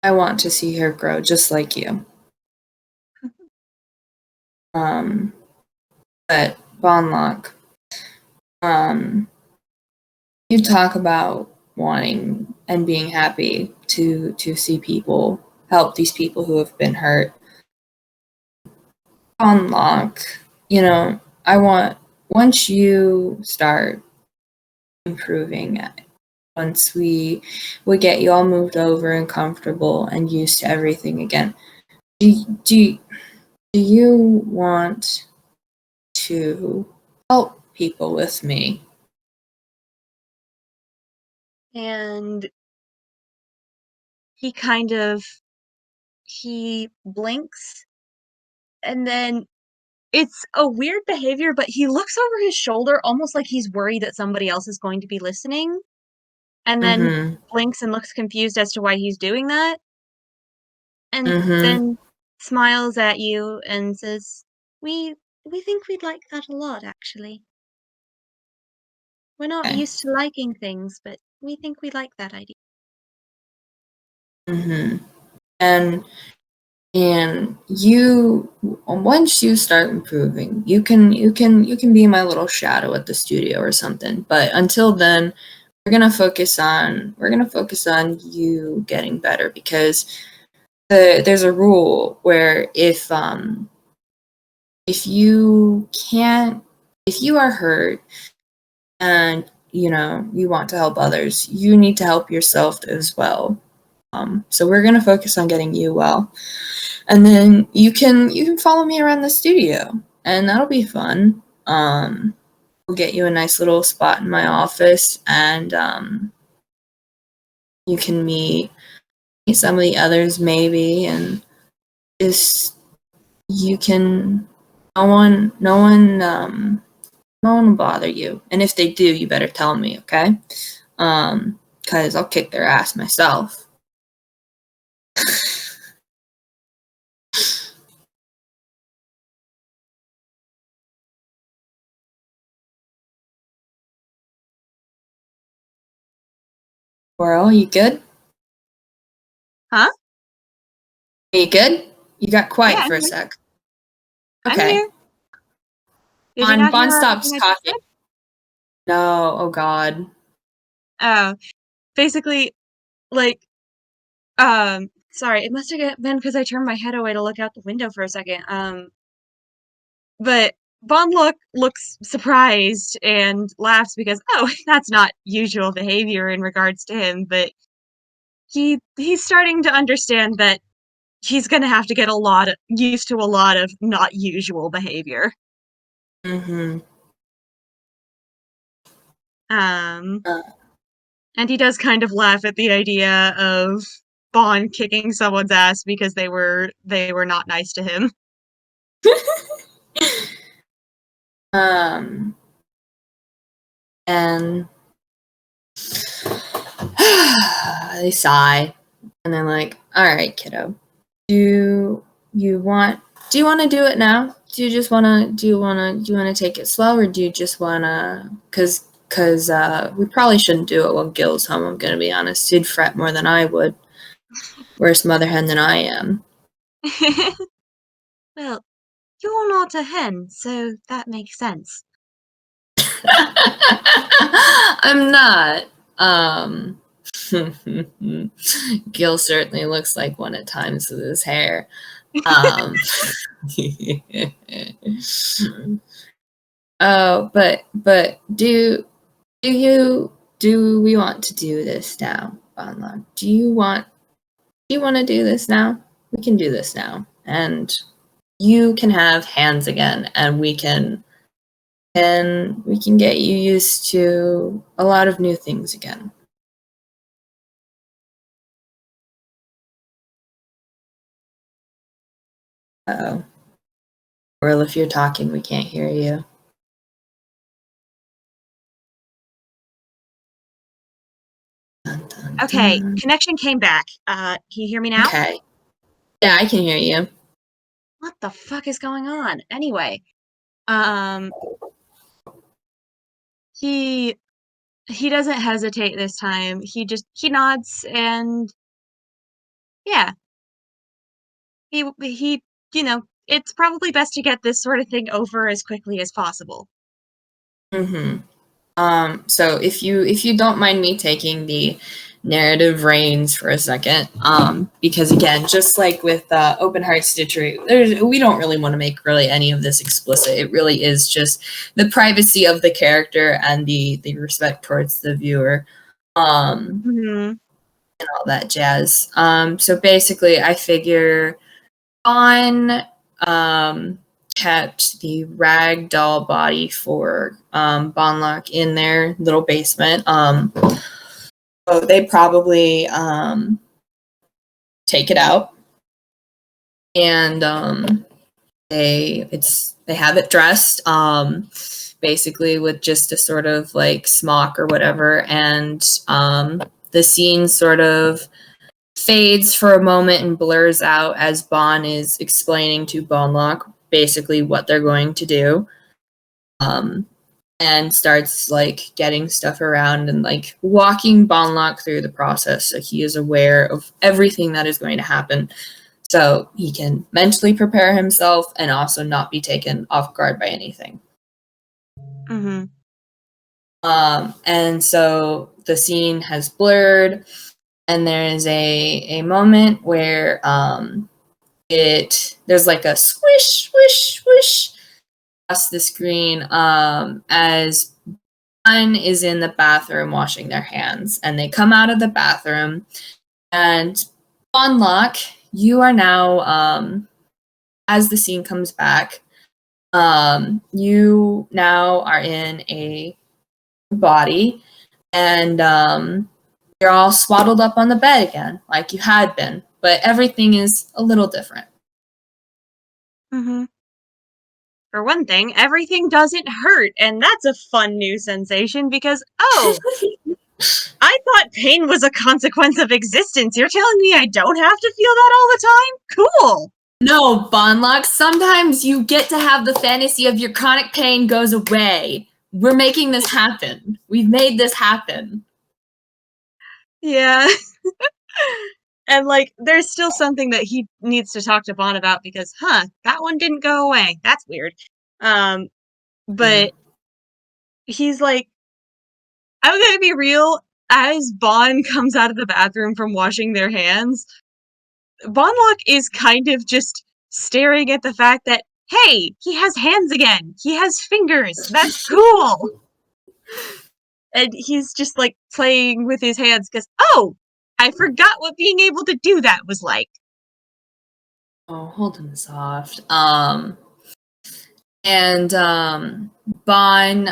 want to see her grow just like you. But Bondlock, you talk about wanting and being happy to see people help these people who have been hurt. Bondlock, once you start improving, once we get you all moved over and comfortable and used to everything again, do you want to help people with me?
And he blinks, and then it's a weird behavior, but he looks over his shoulder almost like he's worried that somebody else is going to be listening, and then
Mm-hmm.
blinks and looks confused as to why he's doing that, and
Mm-hmm.
then smiles at you and says, "We think we'd like that a lot, actually. We're not
Okay.
used to liking things, but we think we like that idea."
Mm-hmm. And you, once you start improving, you can be my little shadow at the studio or something. But until then, we're gonna focus on you getting better, because there's a rule where if you are hurt and you want to help others, you need to help yourself as well. So we're gonna focus on getting you well, and then you can follow me around the studio, and that'll be fun. We'll get you a nice little spot in my office, and you can meet some of the others maybe, and just you can no one will bother you, and if they do, you better tell me, okay? Because I'll kick their ass myself. Coral, you good?
Huh?
Are you good? You got quiet
Yeah,
for a sec.
I'm
Okay.
here. Did you not
Bond
hear
stops
everything I just
talking.
said?
No, oh God.
Oh, basically, like, sorry, it must have been because I turned my head away to look out the window for a second. But Bondlock looks surprised and laughs because, oh, that's not usual behavior in regards to him, but he's starting to understand that he's gonna have to get used to a lot of not usual behavior.
Mm-hmm.
Um,
Uh,
and he does kind of laugh at the idea of Bond kicking someone's ass because they were not nice to him.
um, and they sigh, and they're like, "All right, kiddo, do you want? Do you want to do it now? Do you just wanna? Do you wanna take it slow, or do you just wanna? Cause we probably shouldn't do it while Gil's home. I'm gonna be honest. He'd fret more than I would. Worse mother hen than I am."
Well, you're not a hen, so that makes sense.
I'm not. Um, Gil certainly looks like one at times with his hair. Um, oh, but do we want to do this now, Bonlock? Do you want to do this now? We can do this now, and you can have hands again, and we can get you used to a lot of new things again. Uh-oh. Or if you're talking, we can't hear you. Dun, dun,
Okay,
dun.
connection came back. Can you hear me now?
Okay. Yeah, I can hear you.
What the fuck is going on? Anyway, um, he he doesn't hesitate this time. He nods and yeah, he it's probably best to get this sort of thing over as quickly as possible.
Mm-hmm. So if you don't mind me taking the narrative reins for a second, because again, just like with Open Heart Stitchery, we don't really want to make really any of this explicit. It really is just the privacy of the character and the respect towards the viewer,
Mhm.
and all that jazz. So basically, I figure on kept the rag doll body for Bondlock in their little basement. So they probably take it out, and they have it dressed, basically with just a sort of like smock or whatever, and the scene sort of fades for a moment and blurs out as Bond is explaining to Bondlock basically what they're going to do. Um, and starts like getting stuff around and like walking Bondlock through the process so he is aware of everything that is going to happen so he can mentally prepare himself and also not be taken off guard by anything.
Mhm.
And so the scene has blurred, and there is a moment where there's like a swish, swish, swish across the screen as one is in the bathroom washing their hands, and they come out of the bathroom, and Bondlock, you are now as the scene comes back, you now are in a body, and you're all swaddled up on the bed again like you had been, but everything is a little different.
Mhm. For one thing, everything doesn't hurt, and that's a fun new sensation because, oh, I thought pain was a consequence of existence. You're telling me I don't have to feel that all the time? Cool.
No, Bondlock, sometimes you get to have the fantasy of your chronic pain goes away. We're making this happen. We've made this happen.
Yeah. And, like, there's still something that he needs to talk to Bond about because, that one didn't go away. That's weird. Um, But he's like, I'm gonna be real, as Bond comes out of the bathroom from washing their hands, Bondlock is kind of just staring at the fact that, hey, he has hands again. He has fingers. That's cool. And he's just like playing with his hands because, oh, I forgot what being able to do that was like.
Oh, hold him soft. And Bond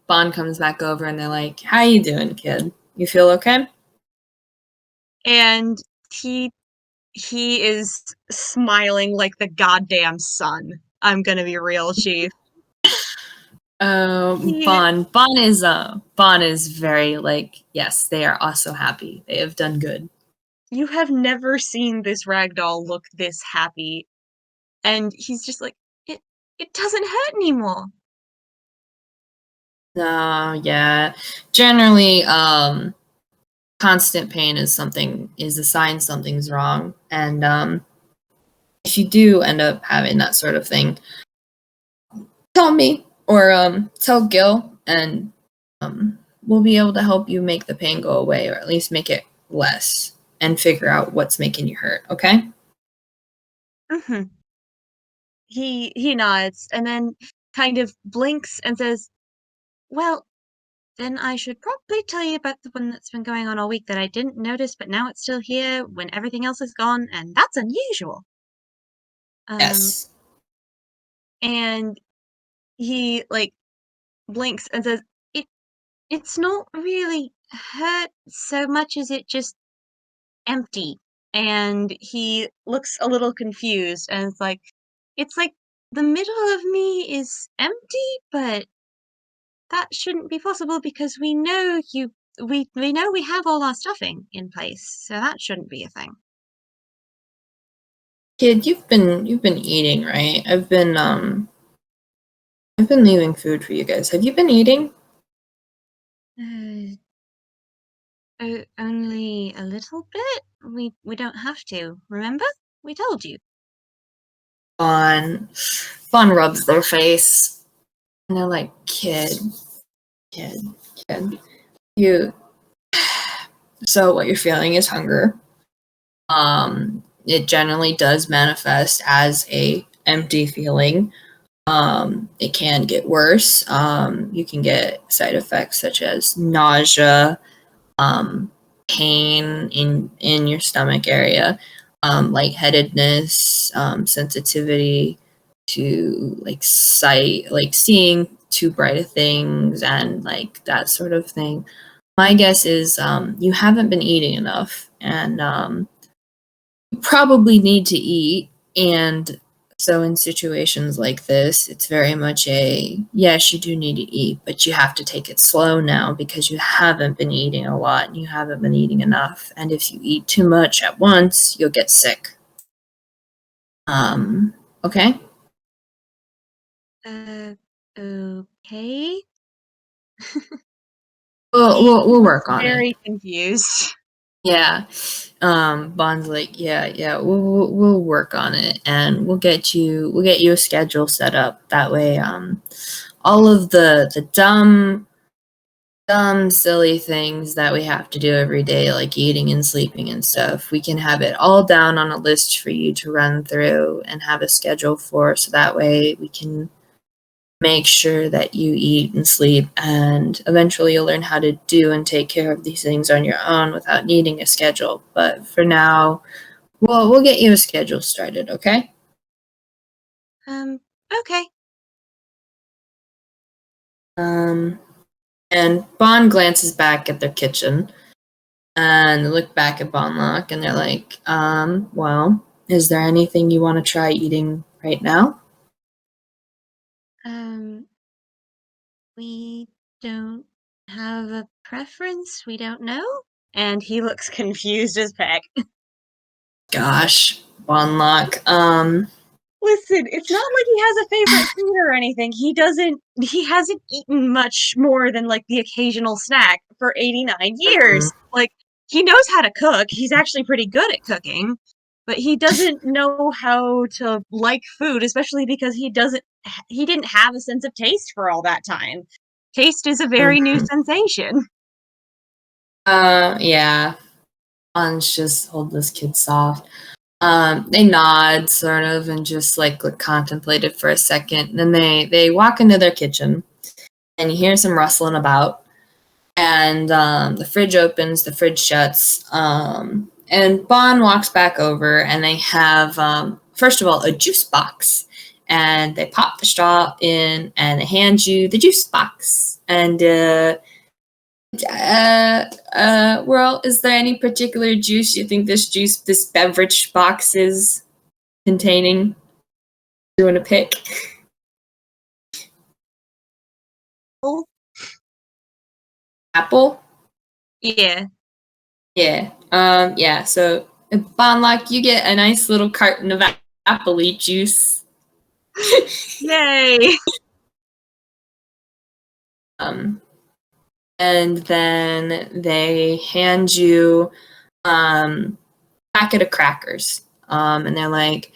comes back over and they're like, "How you doing, kid? You feel okay?"
And he is smiling like the goddamn sun. I'm gonna be real, Chief. He,
Bond is very like, yes, they are also happy. They have done good.
you have never seen this ragdoll look this happy. And he's just like, it doesn't hurt anymore.
Yeah. Generally, constant pain is a sign something's wrong. And if you do end up having that sort of thing, tell me or tell Gil, and we'll be able to help you make the pain go away, or at least make it less, and figure out what's making you hurt. Okay?
Mm-hmm. He nods and then kind of blinks and says, well, then I should probably tell you about the one that's been going on all week that I didn't notice, but now it's still here when everything else is gone, and that's unusual.
Yes.
And he like blinks and says, it's not really hurt so much as it just empty. And he looks a little confused and it's like the middle of me is empty, but that shouldn't be possible because we know we know we have all our stuffing in place, so that shouldn't be a thing.
Kid, you've been eating, right? I've been leaving food for you guys. Have you been eating?
Only a little bit. We don't have to. Remember? We told you.
Bon rubs their face, and they're like, kid, kid, kid. You. So what you're feeling is hunger. It generally does manifest as a empty feeling. It can get worse. You can get side effects such as nausea, pain in your stomach area, lightheadedness, sensitivity to like sight, like seeing too bright of things, and like that sort of thing. My guess is you haven't been eating enough, and you probably need to eat. And so in situations like this, it's very much a, yes, you do need to eat, but you have to take it slow now because you haven't been eating a lot and you haven't been eating enough. And if you eat too much at once, you'll get sick. Okay?
Okay.
We'll work on it.
Very confused.
Yeah. Bond's like, yeah, we'll work on it, and we'll get you a schedule set up. That way, all of the dumb, silly things that we have to do every day, like eating and sleeping and stuff, we can have it all down on a list for you to run through and have a schedule for, so that way we can make sure that you eat and sleep, and eventually you'll learn how to do and take care of these things on your own without needing a schedule. But for now, we'll get you a schedule started, okay?
Okay.
And Bond glances back at their kitchen and they look back at Bondlock and they're like, well, is there anything you want to try eating right now?
We don't have a preference. We don't know. And he looks confused as heck.
Gosh, Bondlock,
Listen, it's not like he has a favorite food or anything. He hasn't eaten much more than like the occasional snack for 89 years. Like, he knows how to cook. He's actually pretty good at cooking, but he doesn't know how to like food, especially because he doesn't he didn't have a sense of taste for all that time. Taste is a very new sensation.
Yeah. Bon's just hold this kid soft. They nod sort of and just like contemplate it for a second. And then they walk into their kitchen and you hear some rustling about. And the fridge opens, the fridge shuts, and Bon walks back over, and they have, first of all, a juice box. And they pop the straw in, and they hand you the juice box. And, well, is there any particular juice you think this beverage box is containing? Doing a pick?
Oh,
Apple?
yeah.
Yeah. Yeah. So, Bondlock, you get a nice little carton of apple juice.
Yay!
And then they hand you packet of crackers. And they're like,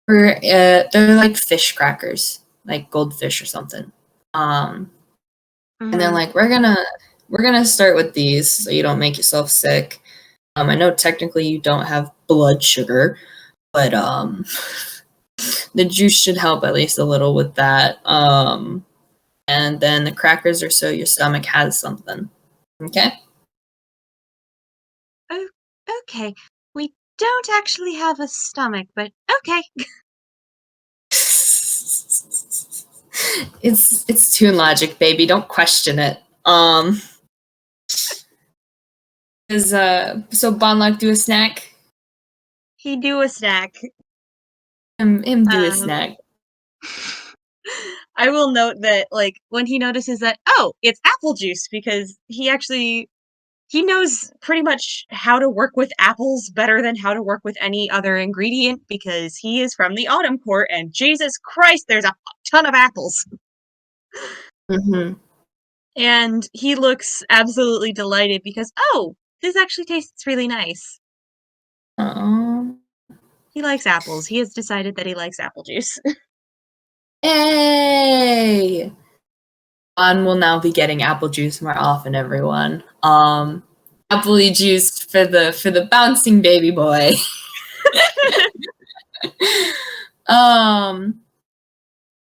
they're like fish crackers, like goldfish or something. And they're like, we're gonna start with these so you don't make yourself sick. I know technically you don't have blood sugar, but the juice should help at least a little with that. And then the crackers are so your stomach has something. Okay?
Oh, okay. We don't actually have a stomach, but okay.
It's Toon logic, baby. Don't question it. Is so Bonlock do a snack?
He do a snack.
Him do a snack.
I will note that, like, when he notices that, oh, it's apple juice, because he knows pretty much how to work with apples better than how to work with any other ingredient, because he is from the Autumn Court, and Jesus Christ, there's a ton of apples.
Mm-hmm.
And he looks absolutely delighted because, oh, this actually tastes really nice. He likes apples. He has decided that he likes apple juice.
Hey! Bon will now be getting apple juice more often, everyone. Apple juice for the bouncing baby boy. And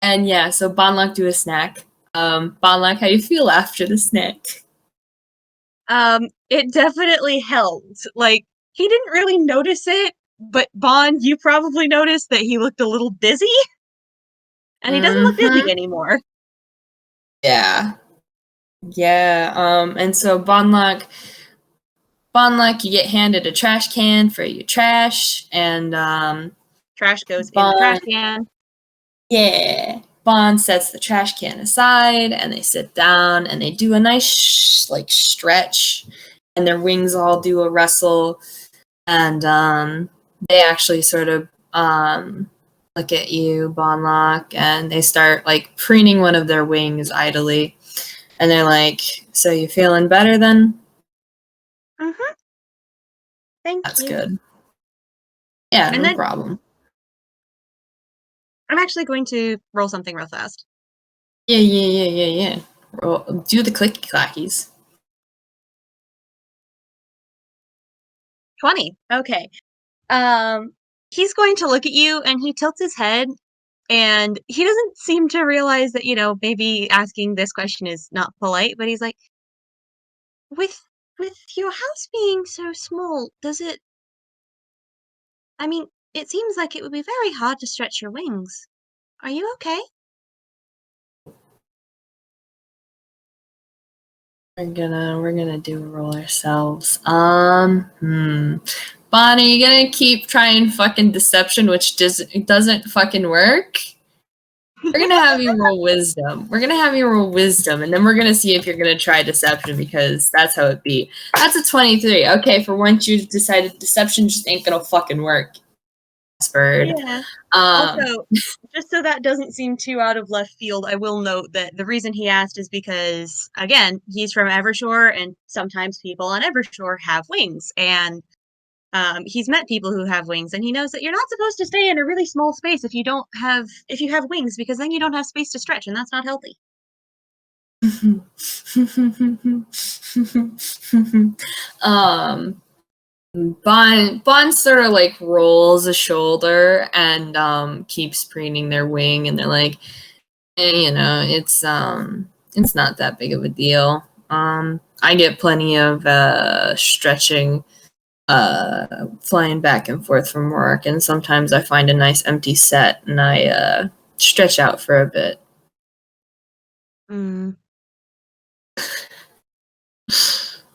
yeah, so Bonlock do a snack. Bonlock, how you feel after the snack?
It definitely helped. Like, he didn't really notice it, but Bond, you probably noticed that he looked a little dizzy, and he doesn't look dizzy anymore.
Yeah. Yeah. And so Bonlock, you get handed a trash can for your trash, and
Trash goes in the trash can.
yeah. Bond sets the trash can aside, and they sit down, and they do a nice stretch, and their wings all do a rustle, and they actually sort of look at you, Bonlock, and they start like preening one of their wings idly, and they're like, "So you feeling better then?"
Mm-hmm. Thank
That's
you.
good. Yeah,
And
no
then
problem.
I'm actually going to roll something real fast.
Yeah. Do the clicky clackies.
20. Okay. He's going to look at you, and he tilts his head, and he doesn't seem to realize that, maybe asking this question is not polite, but he's like, with your house being so small, I mean, it seems like it would be very hard to stretch your wings. Are you okay?
We're gonna do a roll ourselves. Bonnie, you gonna keep trying fucking deception, which doesn't fucking work? We're gonna have you roll wisdom. And then we're gonna see if you're gonna try deception, because that's how it be. That's a 23. Okay, for once you decided deception just ain't gonna fucking work. Bird.
Yeah. Also, just so that doesn't seem too out of left field, I will note that the reason he asked is because, again, he's from Evershore, and sometimes people on Evershore have wings, and He's met people who have wings, and he knows that you're not supposed to stay in a really small space if you have wings, because then you don't have space to stretch, and that's not healthy.
um, Bond sort of like rolls a shoulder and keeps preening their wing, and they're like, you know, it's not that big of a deal. I get plenty of stretching flying back and forth from work, and sometimes I find a nice empty set and I stretch out for a bit.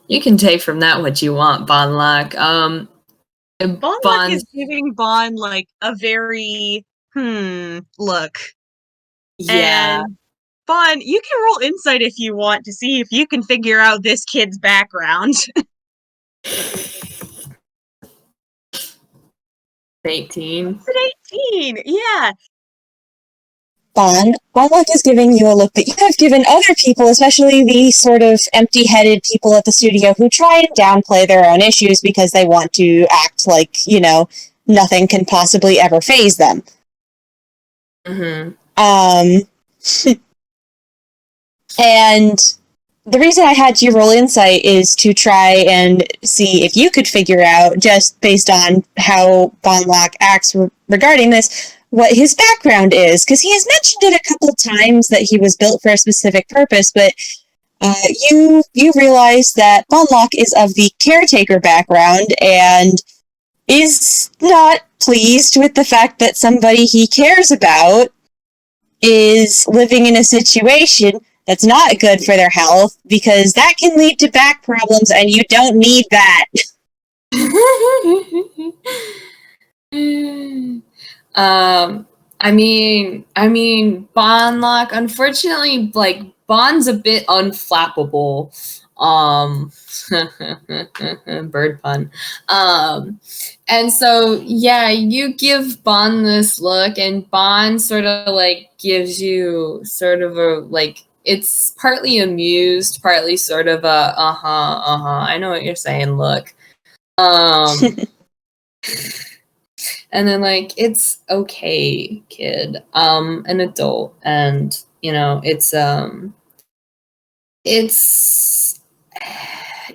You can take from that what you want, Bondlock.
Bondlock is giving Bond like a very look.
Yeah.
And Bond, you can roll insight if you want to see if you can figure out this kid's background.
18.
18, yeah.
Bondlock is giving you a look that you have given other people, especially the sort of empty-headed people at the studio who try and downplay their own issues because they want to act like, you know, nothing can possibly ever faze them.
Mm-hmm.
And the reason I had you roll insight is to try and see if you could figure out, just based on how Bondlock acts regarding this, what his background is, because he has mentioned it a couple times that he was built for a specific purpose, but you realize that Bondlock is of the caretaker background and is not pleased with the fact that somebody he cares about is living in a situation that's not good for their health, because that can lead to back problems and you don't need that.
I mean, Bondlock, unfortunately, like, Bond's a bit unflappable. Bird pun. And so, yeah, you give Bond this look, and Bond sort of, like, gives you sort of a, like, it's partly amused, partly sort of a, I know what you're saying, look. And then, like, it's okay, kid. An adult, and you know, it's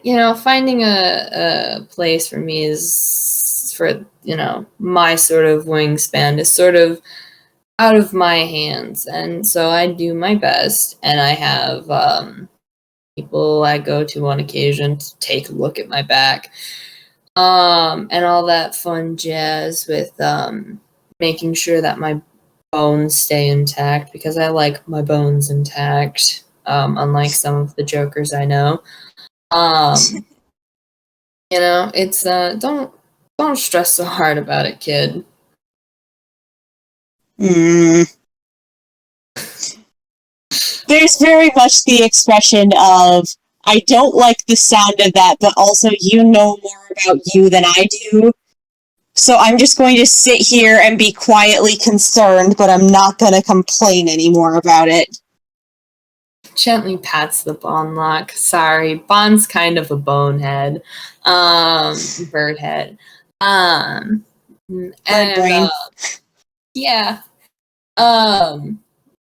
you know, finding a place for me is, for, you know, my sort of wingspan is sort of out of my hands, and so I do my best, and I have people I go to on occasion to take a look at my back. And all that fun jazz with making sure that my bones stay intact, because I like my bones intact, unlike some of the jokers I know. You know, it's don't stress so hard about it, kid.
There's very much the expression of, I don't like the sound of that, but also you know more about you than I do. So I'm just going to sit here and be quietly concerned, but I'm not going to complain anymore about it.
Gently pats the Bondlock. Sorry, Bond's kind of a bonehead. Birdhead. And
brain.
Yeah.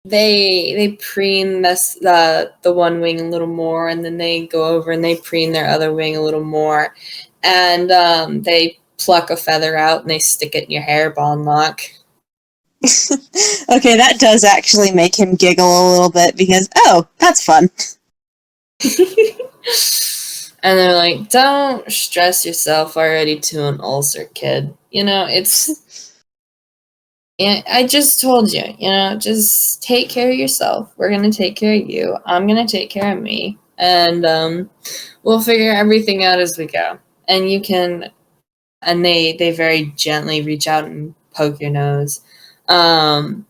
They preen the one wing a little more, and then they go over and they preen their other wing a little more, and they pluck a feather out and they stick it in your hair, Bondlock.
Okay, that does actually make him giggle a little bit, because, oh, that's fun.
And they're like, don't stress yourself already to an ulcer, kid. You know, it's... And I just told you, you know, just take care of yourself. We're going to take care of you. I'm going to take care of me. And we'll figure everything out as we go. And you can... And they very gently reach out and poke your nose. Don't...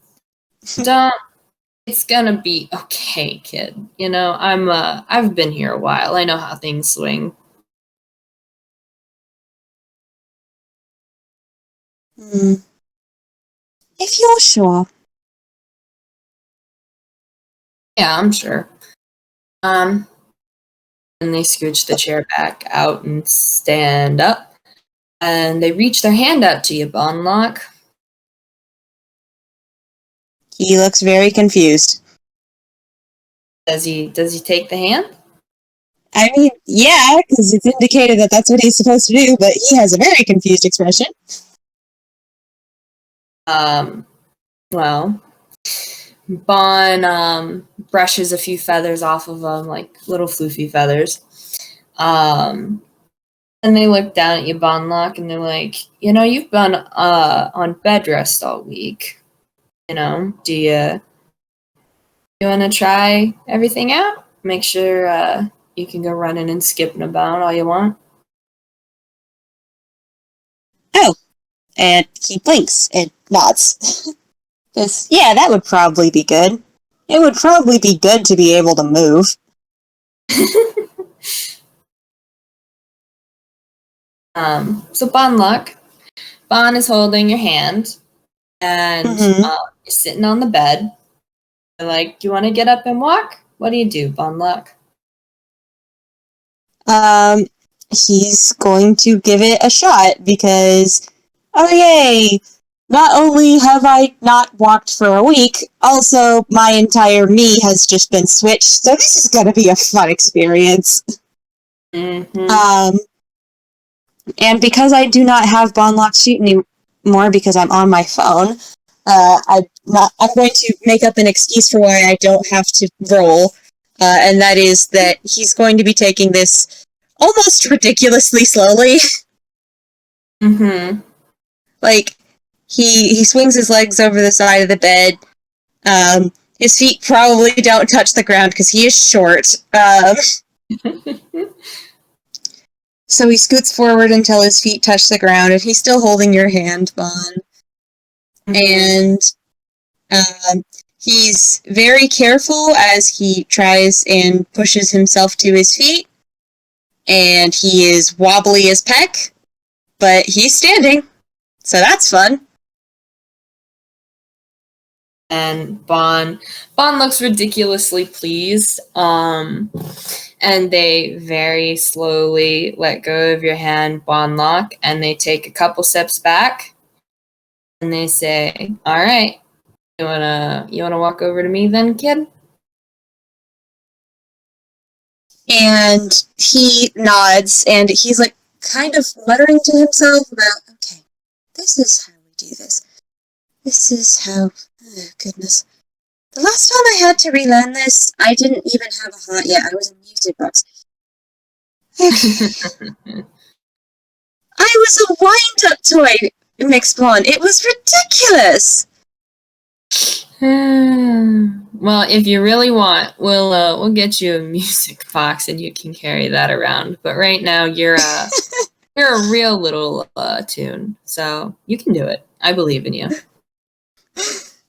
It's gonna be okay, kid. You know, I've been here a while. I know how things swing.
If you're sure.
Yeah, I'm sure. And they scooch the chair back out and stand up. And they reach their hand out to you, Bondlock.
He looks very confused.
Does he take the hand?
I mean, yeah, because it's indicated that that's what he's supposed to do, but he has a very confused expression.
Well, Bon brushes a few feathers off of them, like little floofy feathers. And they look down at you, Bondlock, and they're like, you've been on bed rest all week. Do you want to try everything out? Make sure you can go running and skipping about all you want.
Oh, and he blinks and nods. Yeah, that would probably be good. It would probably be good to be able to move.
So Bondlock, Bon is holding your hand, and you're sitting on the bed. They're like, do you want to get up and walk? What do you do, Bondlock?
He's going to give it a shot because, oh yay! Not only have I not walked for a week, also my entire me has just been switched, so this is going to be a fun experience.
Mm-hmm.
And because I do not have Bondlock Sheet anymore because I'm on my phone, I'm going to make up an excuse for why I don't have to roll, and that is that he's going to be taking this almost ridiculously slowly.
Mm-hmm.
Like, he swings his legs over the side of the bed. His feet probably don't touch the ground because he is short. So he scoots forward until his feet touch the ground, and he's still holding your hand, Bon. And he's very careful as he tries and pushes himself to his feet. And he is wobbly as Peck, but he's standing. So that's fun.
And Bon looks ridiculously pleased. And they very slowly let go of your hand, Bondlock, and they take a couple steps back. And they say, "All right, you wanna walk over to me then, kid?"
And he nods, and he's like kind of muttering to himself about, okay, this is how we do this. This is how, oh goodness. The last time I had to relearn this, I didn't even have a heart yet. I was in music box. Okay. I was a wind-up toy, Mix Blonde. It was ridiculous.
Well, if you really want, we'll get you a music box and you can carry that around. But right now, you're a real little Toon, so you can do it. I believe in you.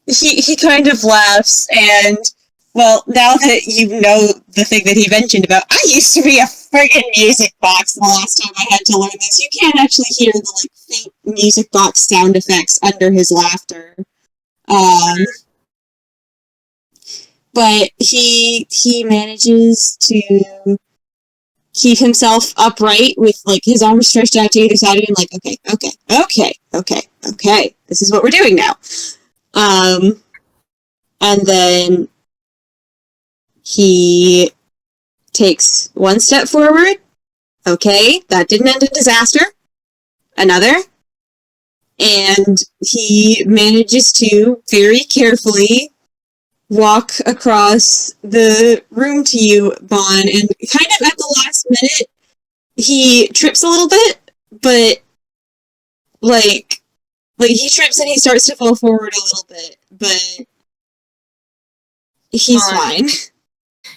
He kind of laughs, and, well, now that you know the thing that he mentioned about, I used to be a friggin' music box the last time I had to learn this. You can't actually hear the, like, faint music box sound effects under his laughter. But he manages to keep himself upright with, like, his arms stretched out to either side of him, like, okay, this is what we're doing now. And then he takes one step forward. Okay, that didn't end in disaster. Another. And he manages to, very carefully, walk across the room to you, Bon, and kind of at the last minute, he trips a little bit, but, like he trips and he starts to fall forward a little bit, but he's fine.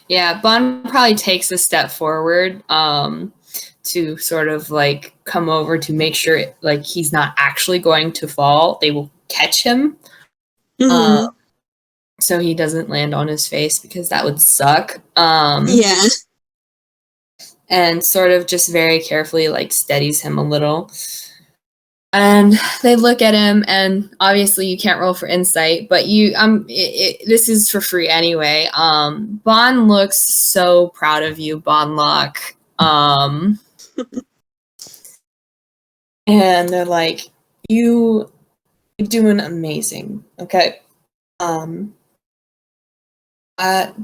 Yeah, Bon probably takes a step forward to sort of, like, come over to make sure, like, he's not actually going to fall. They will catch him. So he doesn't land on his face because that would suck.
Yeah.
And sort of just very carefully, like, steadies him a little. And they look at him, and obviously you can't roll for insight, but this is for free anyway. Bon looks so proud of you, Bondlock. and they're like, you're doing amazing, okay? Do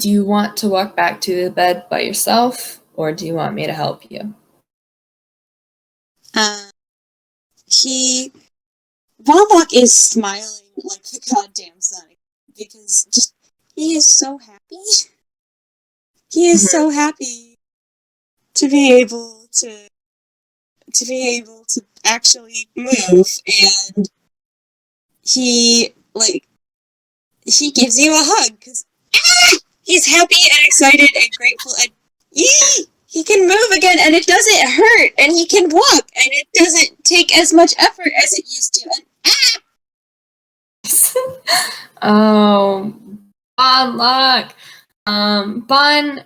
you want to walk back to the bed by yourself, or do you want me to help you?
Bondlock is smiling like the goddamn sun because he is so happy. He is so happy to be able to actually move, and he gives you a hug because he's happy and excited and grateful, and he can move again, and it doesn't hurt, and he can walk, and it doesn't take as much effort as it used to. And
Oh, Bondlock. Bon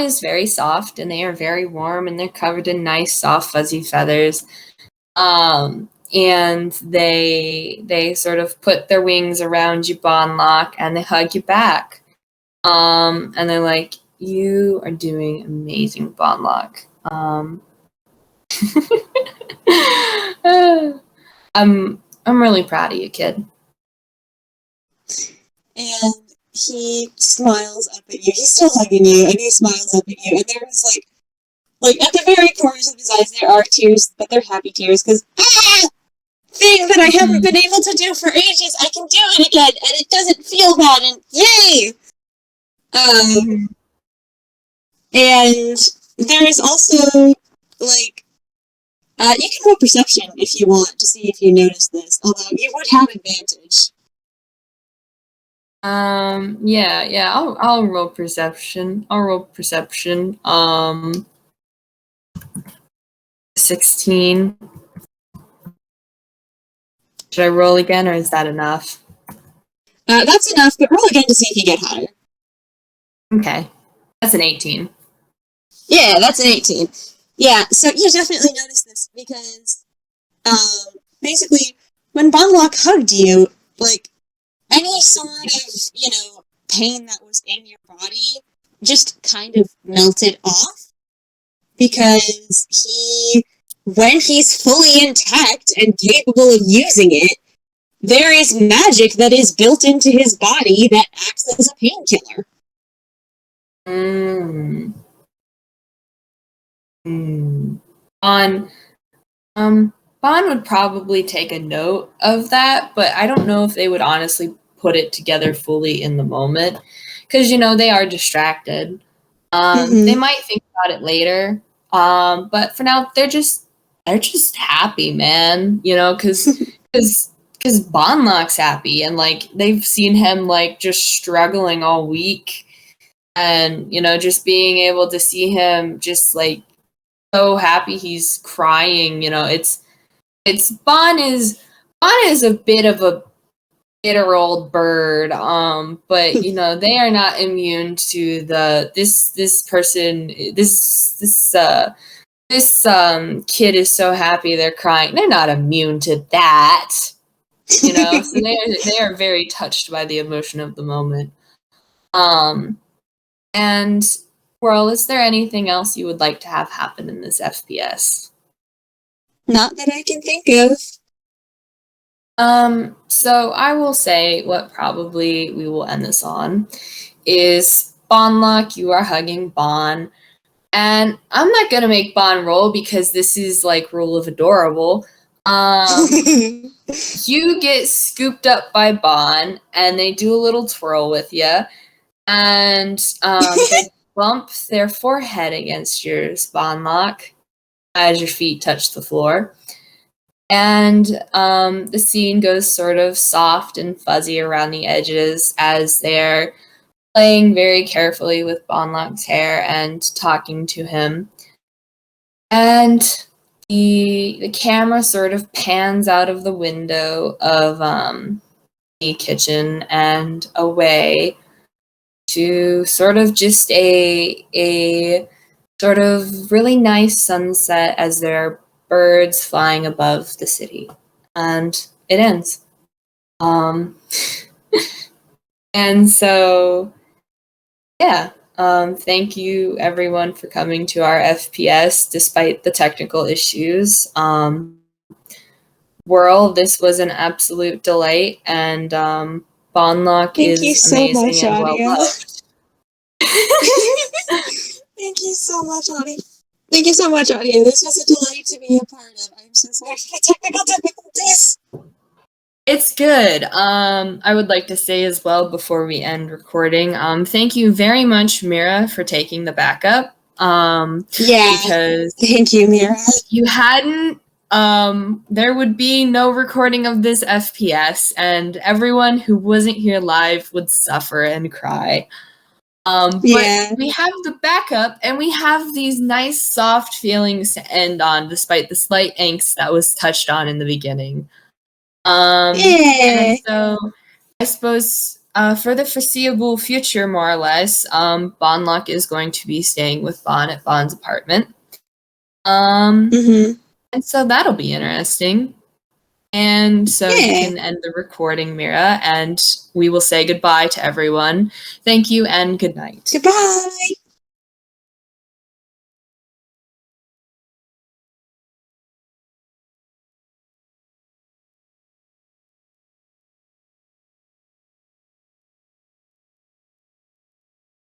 is very soft, and they are very warm, and they're covered in nice, soft, fuzzy feathers. And they sort of put their wings around you, Bondlock, and they hug you back. And they're like, you are doing amazing, Bondlock. I'm really proud of you, kid.
And he smiles up at you. He's still hugging you, and he smiles up at you. And there's like at the very corners of his eyes, there are tears, but they're happy tears because thing that I haven't been able to do for ages, I can do it again, and it doesn't feel bad. And yay! And there's also you can roll perception if you want to see if you notice this, although you would have advantage.
Yeah, I'll roll perception. 16. Should I roll again, or is that enough?
That's enough, but roll again to see if you get higher.
Okay. That's an 18.
Yeah, that's an 18. Yeah, so you definitely notice this because, basically, when Bondlock hugged you, any sort of, pain that was in your body just kind of melted off because when he's fully intact and capable of using it, there is magic that is built into his body that acts as a painkiller.
Bon would probably take a note of that, but I don't know if they would honestly put it together fully in the moment because they are distracted. They might think about it later, but for now they're just happy, man. Because Bondlock's happy, and they've seen him just struggling all week, and just being able to see him just so happy he's crying. It's Bon is a bit of a bitter old bird, but they are not immune to this kid is so happy they're crying. They're not immune to that, so they are very touched by the emotion of the moment. And Squirrel, is there anything else you would like to have happen in this FPS?
Not that I can think of.
So I will say what probably we will end this on is Bondlock, you are hugging Bon, and I'm not gonna make Bon roll because this is rule of adorable. You get scooped up by Bon, and they do a little twirl with you, and they bump their forehead against yours, Bondlock, as your feet touch the floor. And the scene goes sort of soft and fuzzy around the edges as they're playing very carefully with Bondlock's hair and talking to him. And the camera sort of pans out of the window of the kitchen and away to sort of just a sort of really nice sunset as there are birds flying above the city. And it ends. And so, yeah. Thank you, everyone, for coming to our FPS, despite the technical issues. Whirl, this was an absolute delight, and Bondlock
Thank you
is
so
amazing
much,
and well
Audia.
loved.
Thank you so much, Audia. Thank you so much, Audia. This was a delight to be a part of. I'm so sorry for the technical difficulties.
It's good. I would like to say as well before we end recording, thank you very much, Mira, for taking the backup. Because
thank you, Mira.
you hadn't, there would be no recording of this FPS, and everyone who wasn't here live would suffer and cry. But we have the backup, and we have these nice, soft feelings to end on, despite the slight angst that was touched on in the beginning. And so I suppose for the foreseeable future, more or less, Bondlock is going to be staying with Bond at Bond's apartment. And so that'll be interesting. And so you can end the recording, Mira, and we will say goodbye to everyone. Thank you and good night.
Goodbye.